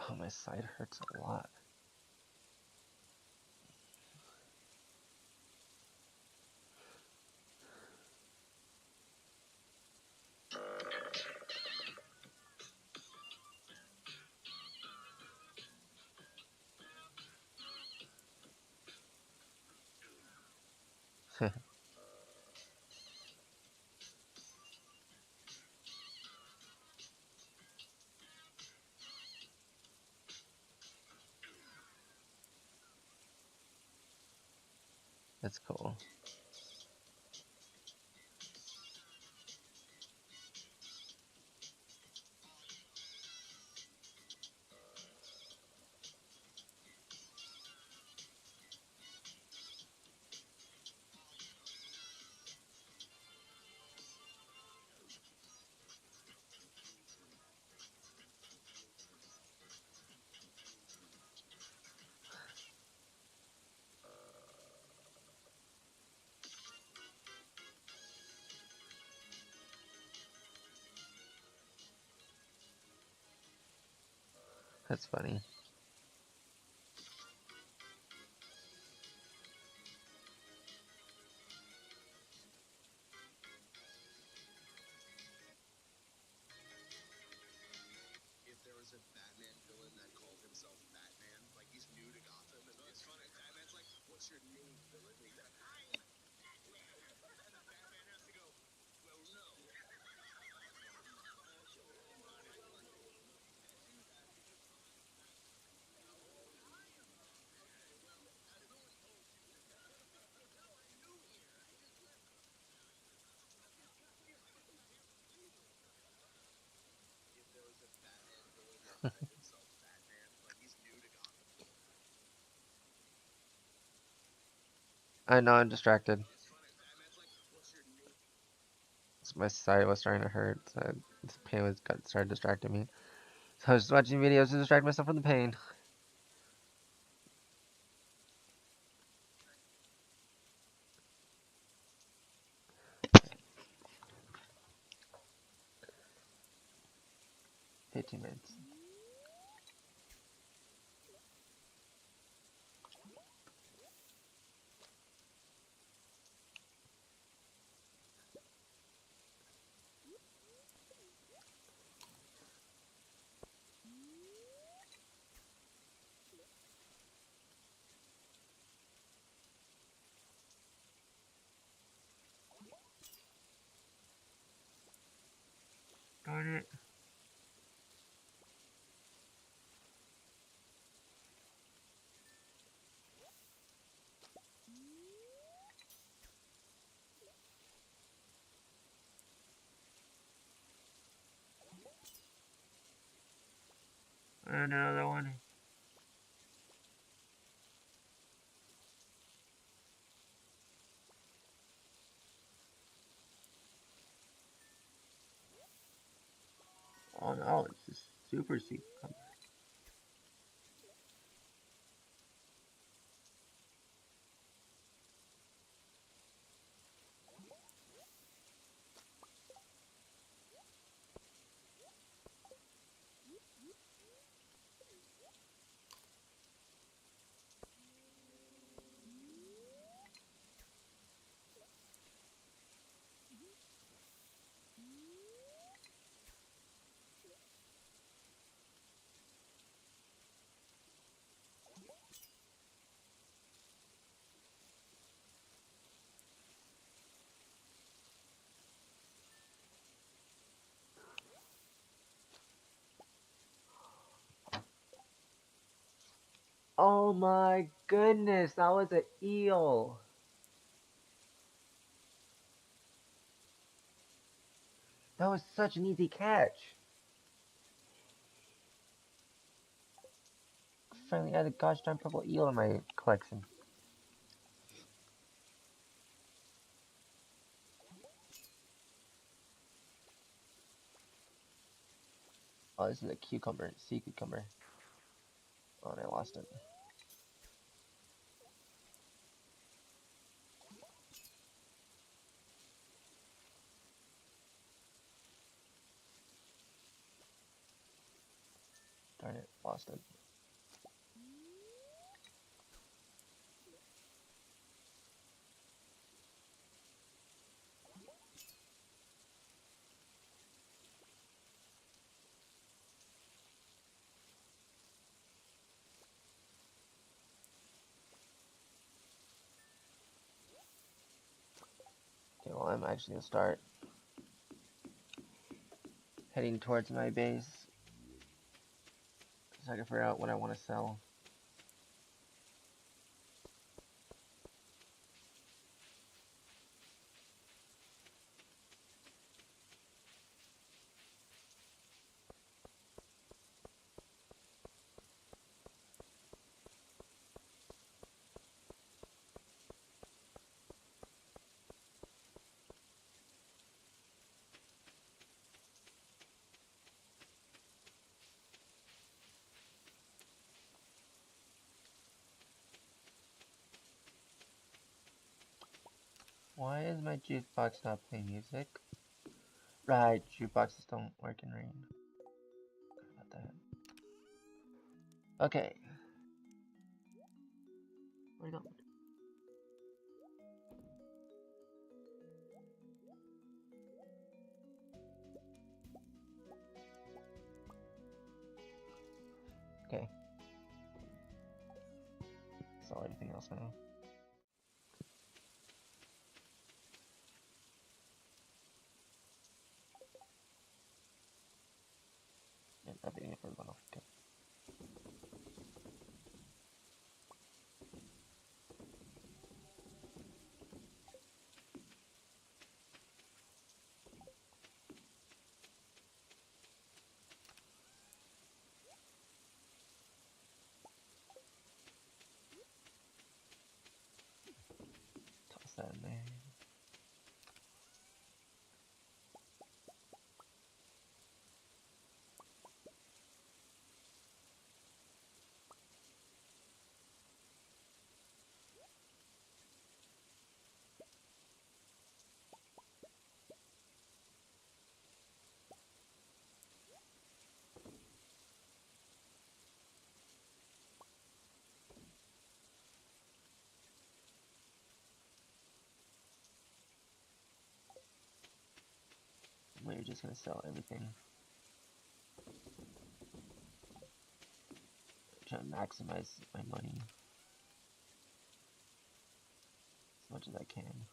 Oh, my side hurts a lot. That's cool. That's funny. If there was a Batman villain that called himself Batman, like he's new to Gotham, and it's funny. Batman's like, "What's your new villain?" And he's like, "I'm Batman." And then Batman has to go, "Well, no." If there was a Batman villain that called himself Batman, like he's new to Gotham. I know I'm distracted. It's funny. Batman's like, "What's your new?" So my side was starting to hurt. So this pain started distracting me. So I was just watching videos to distract myself from the pain. $15. Darn it. And another one. Oh no, it's just super sea cucumber. Oh my goodness, that was an eel. That was such an easy catch. Finally had a gosh darn purple eel in my collection. Oh, this is a cucumber, sea cucumber. Oh, and I lost it. Darn it, lost it. Okay, well, I'm actually gonna start heading towards my base so I can figure out what I want to sell. Why is my jukebox not playing music? Right, jukeboxes don't work in rain. Forgot about that. Okay. Where'd it go? Okay. Sell everything else now. And everything for one off. Okay. Toss that in there. We're just gonna sell everything. Try to maximize my money as much as I can.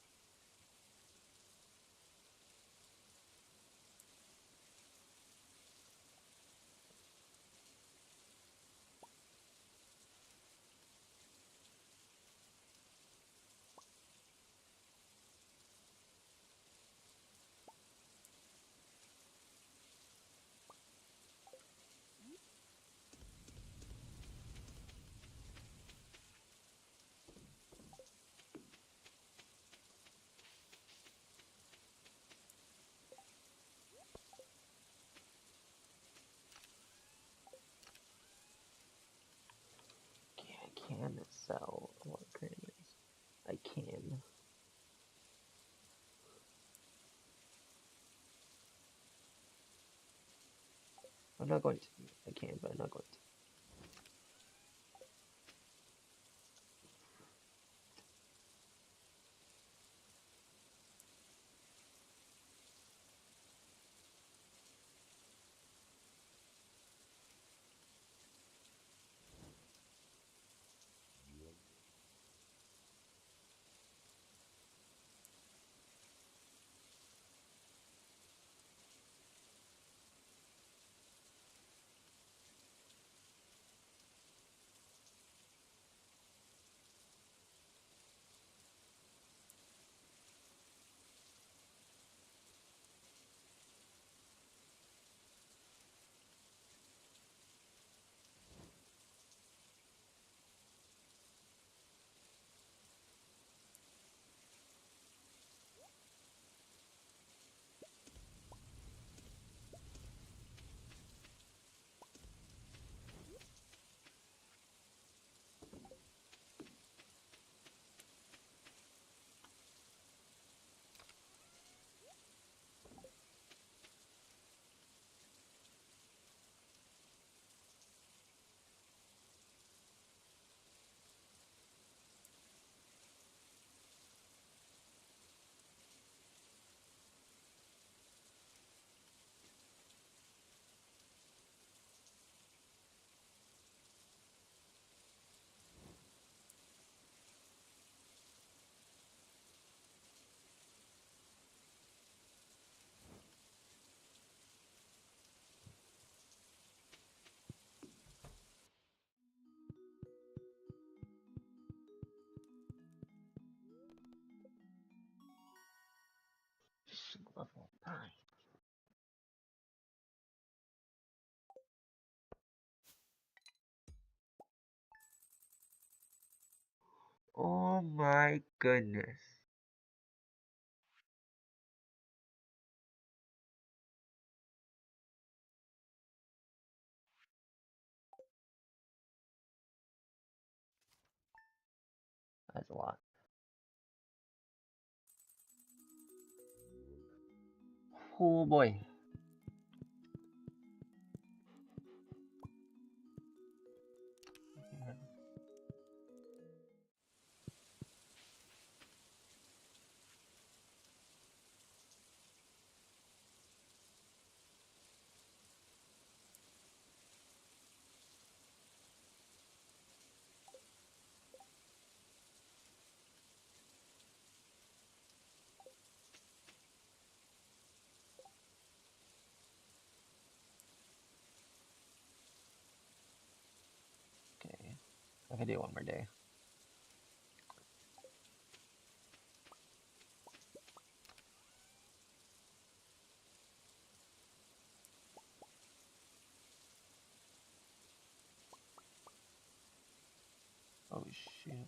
sell a lot of cranberries. I can. I'm not going to. I can, but I'm not going to. Level 9. Oh my goodness. That's a lot. Oh boy. Okay. I can do one more day. Oh shoot.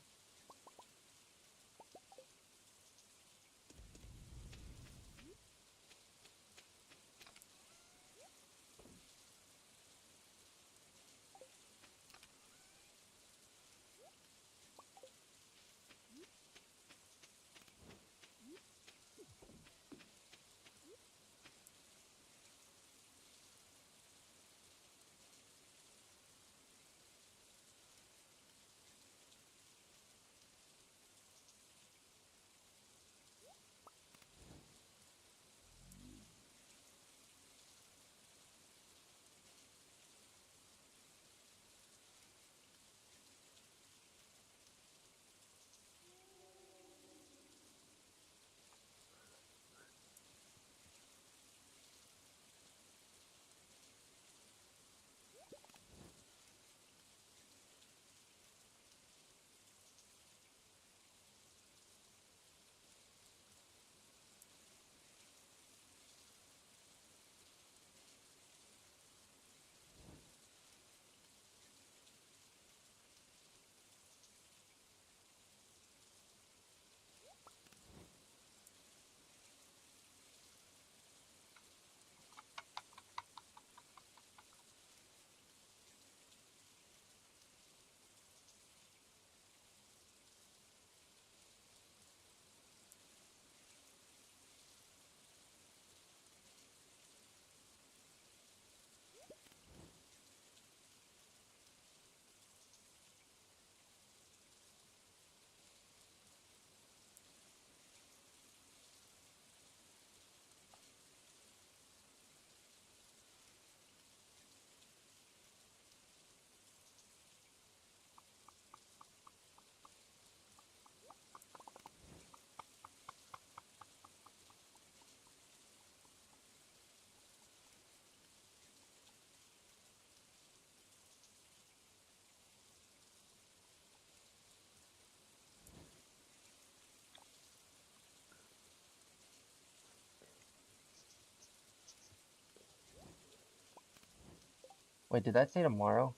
Wait, did that say tomorrow?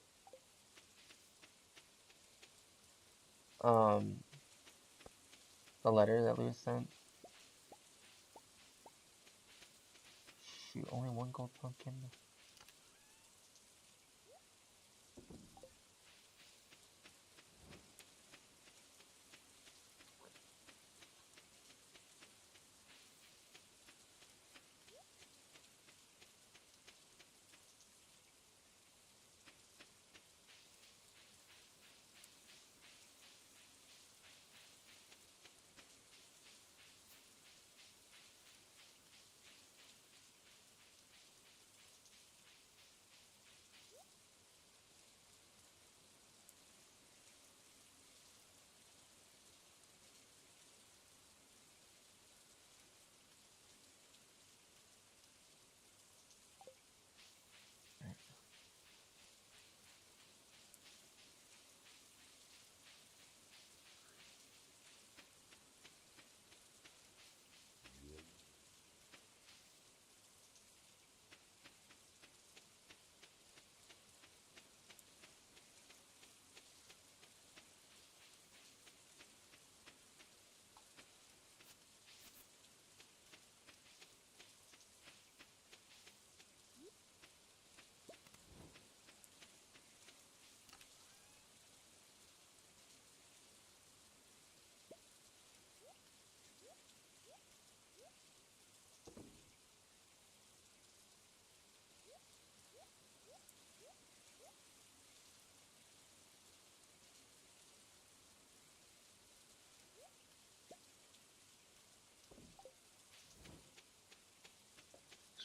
Um, the letter that Lewis sent? Shoot, only one gold pumpkin.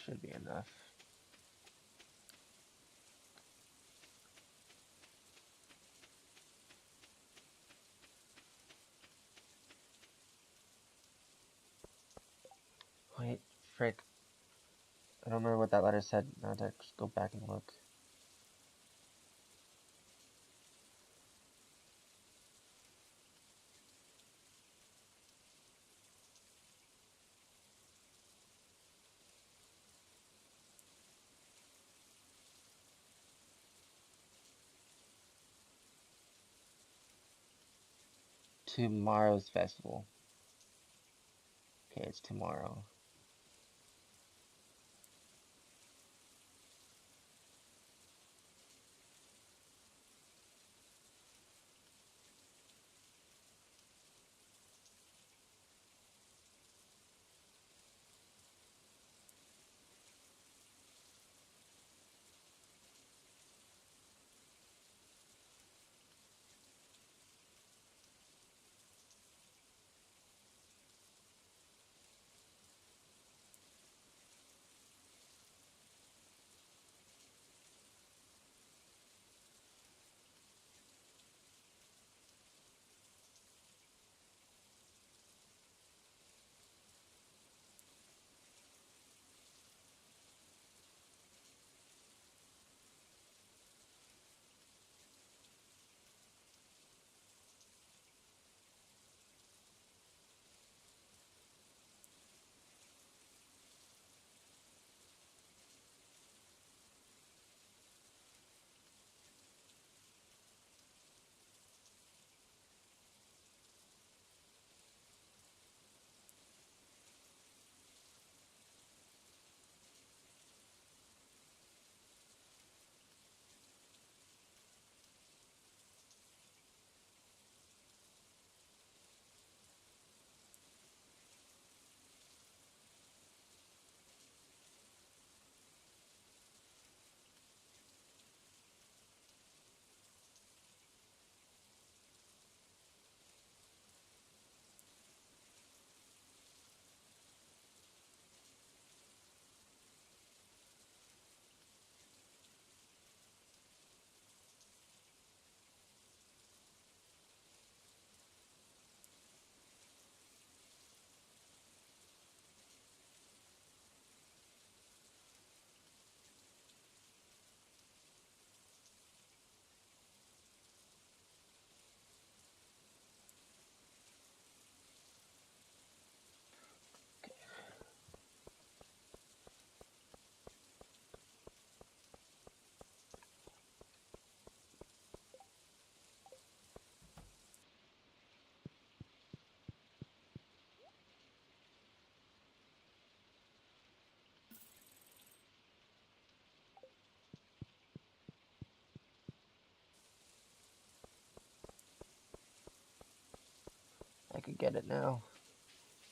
Should be enough. Wait, frick. I don't remember what that letter said. Now I have to go back and look. Tomorrow's festival. Okay, it's tomorrow. I could get it now.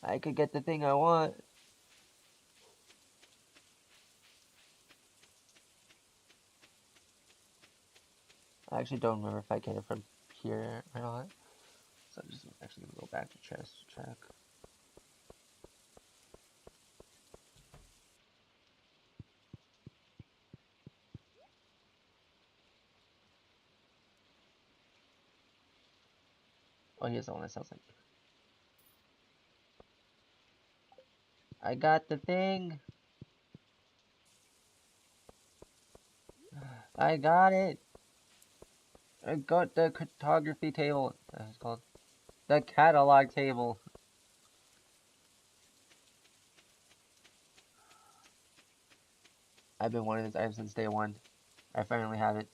I could get the thing I want. I actually don't remember if I get it from here or not. So I'm just actually gonna go back to chest to check. Oh, here's the one that sounds like. I got the thing. I got it. I got the cartography table. That's called the catalog table. I've been wanting this item since day one. I finally have it.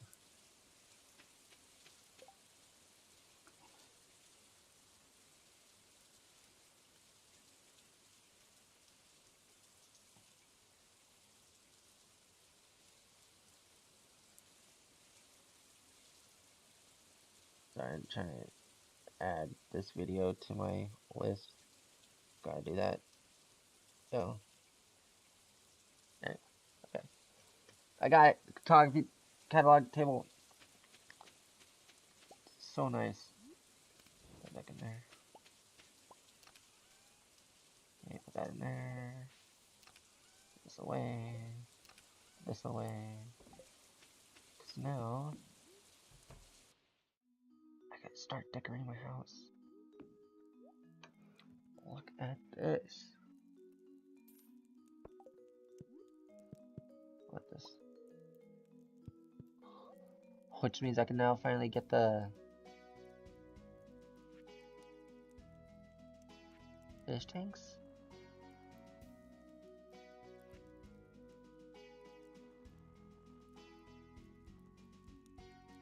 Sorry, I'm trying to add this video to my list. Gotta do that. Oh. Okay. I got it. Photography catalog table. So nice. Put that in there. Okay, put that in there. This away. This away. Cause now I gotta start decorating my house. Look at this. What this? Which means I can now finally get the fish tanks.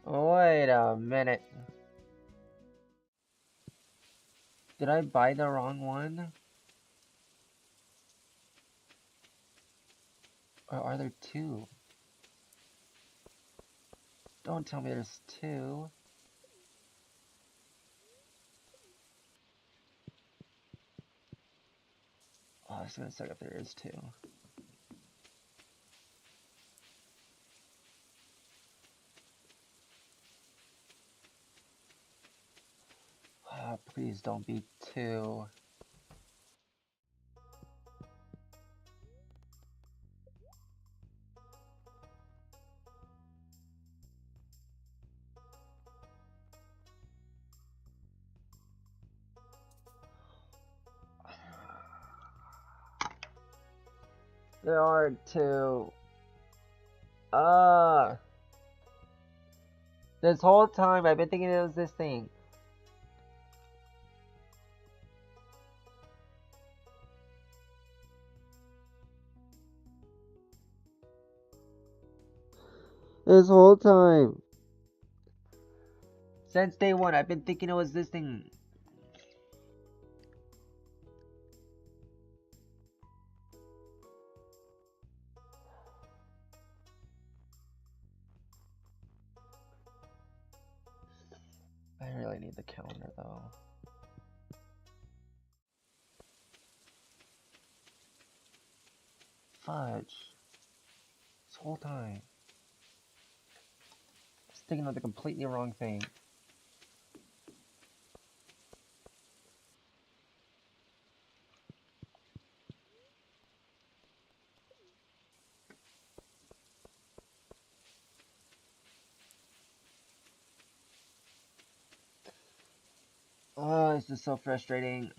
Wait a minute. Did I buy the wrong one? Or are there two? Don't tell me there's two. Oh, it's gonna suck if there is two. Oh, please don't be two. There are two. This whole time I've been thinking it was this thing. This whole time. Since day one, I've been thinking it was this thing. I really need the calendar though. Fudge. This whole time. I was thinking of the completely wrong thing. Oh, this is so frustrating.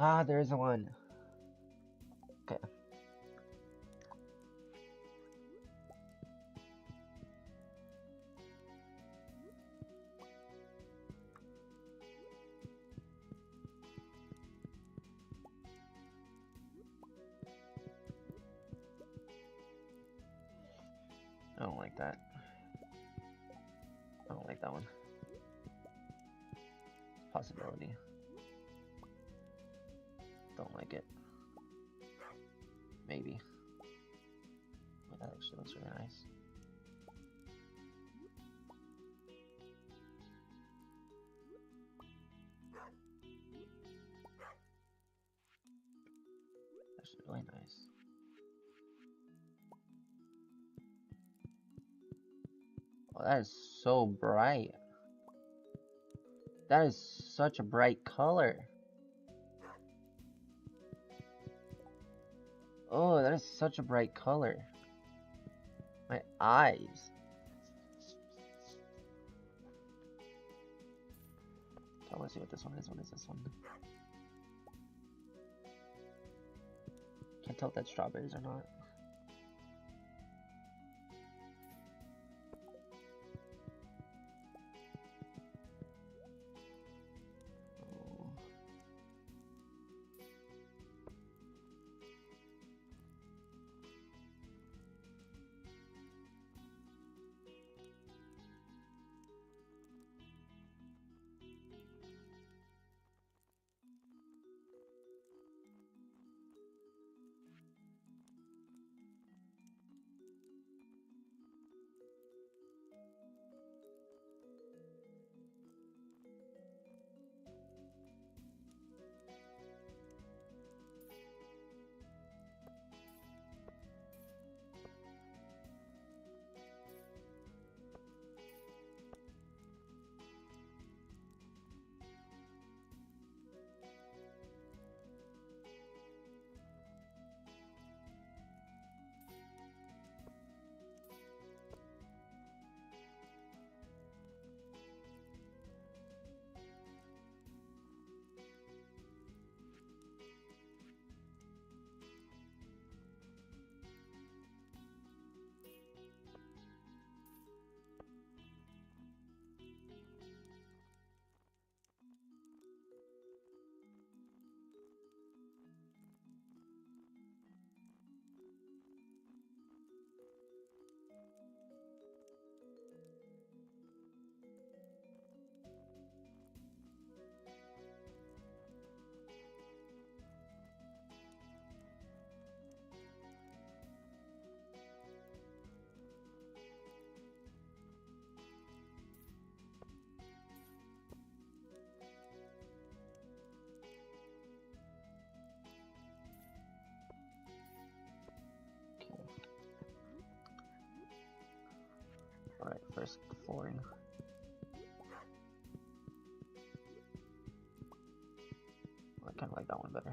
Ah, there is one. Okay. I don't like that. I don't like that one. Possibility. Don't like it. Maybe. Oh, that actually looks really nice. That's really nice. Oh, that is so bright. That is such a bright color. Oh, that is such a bright color. My eyes. I want to see what this one is. What is this one? Can't tell if that's strawberries or not. Oh. Alright, first flooring. I kind of like that one better.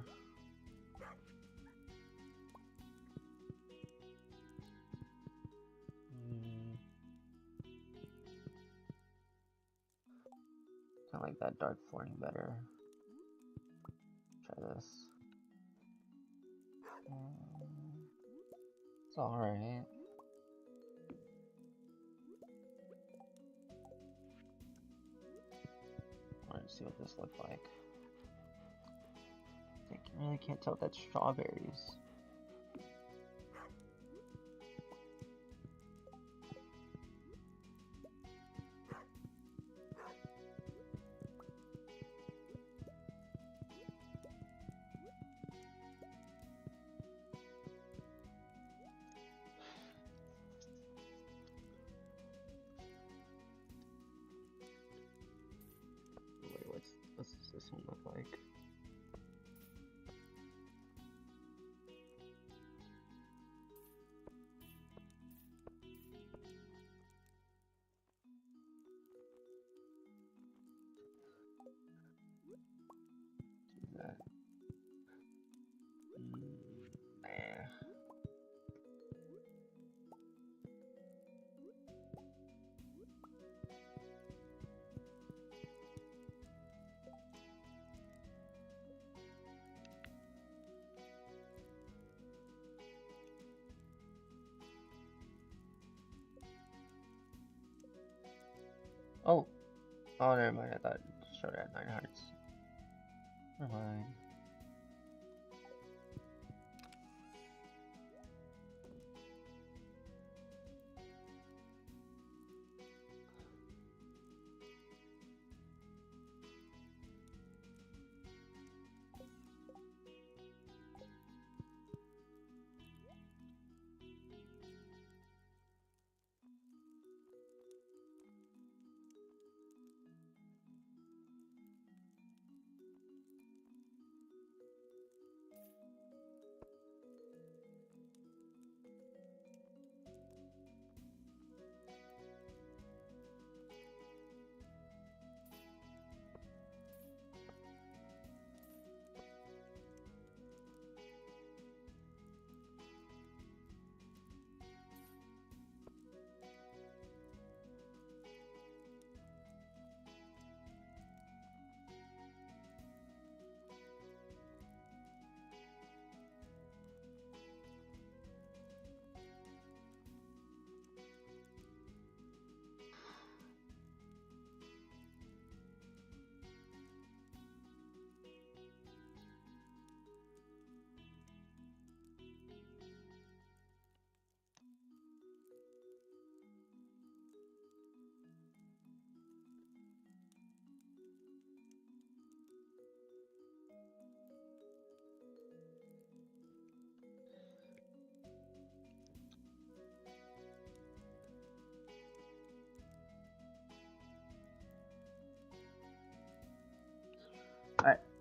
Kind of like that dark flooring better. Try this. It's alright. Let's see what this looks like. I really can't tell if that's strawberries. Wait, what's this one look like? Do that. Nah. Oh, oh, never mind. I thought it showed it at 9 hearts. Never mind.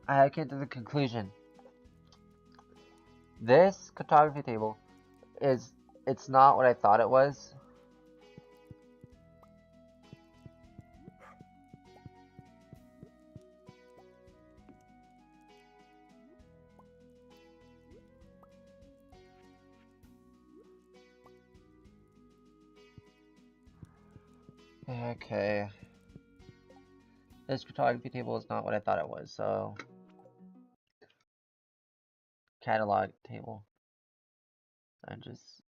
I came to the conclusion. This cartography table it's not what I thought it was. Okay. This cartography table is not what I thought it was, so catalog table. I'm just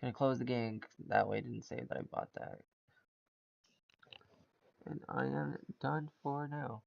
gonna close the game, that way it didn't say that I bought that. And I am done for now.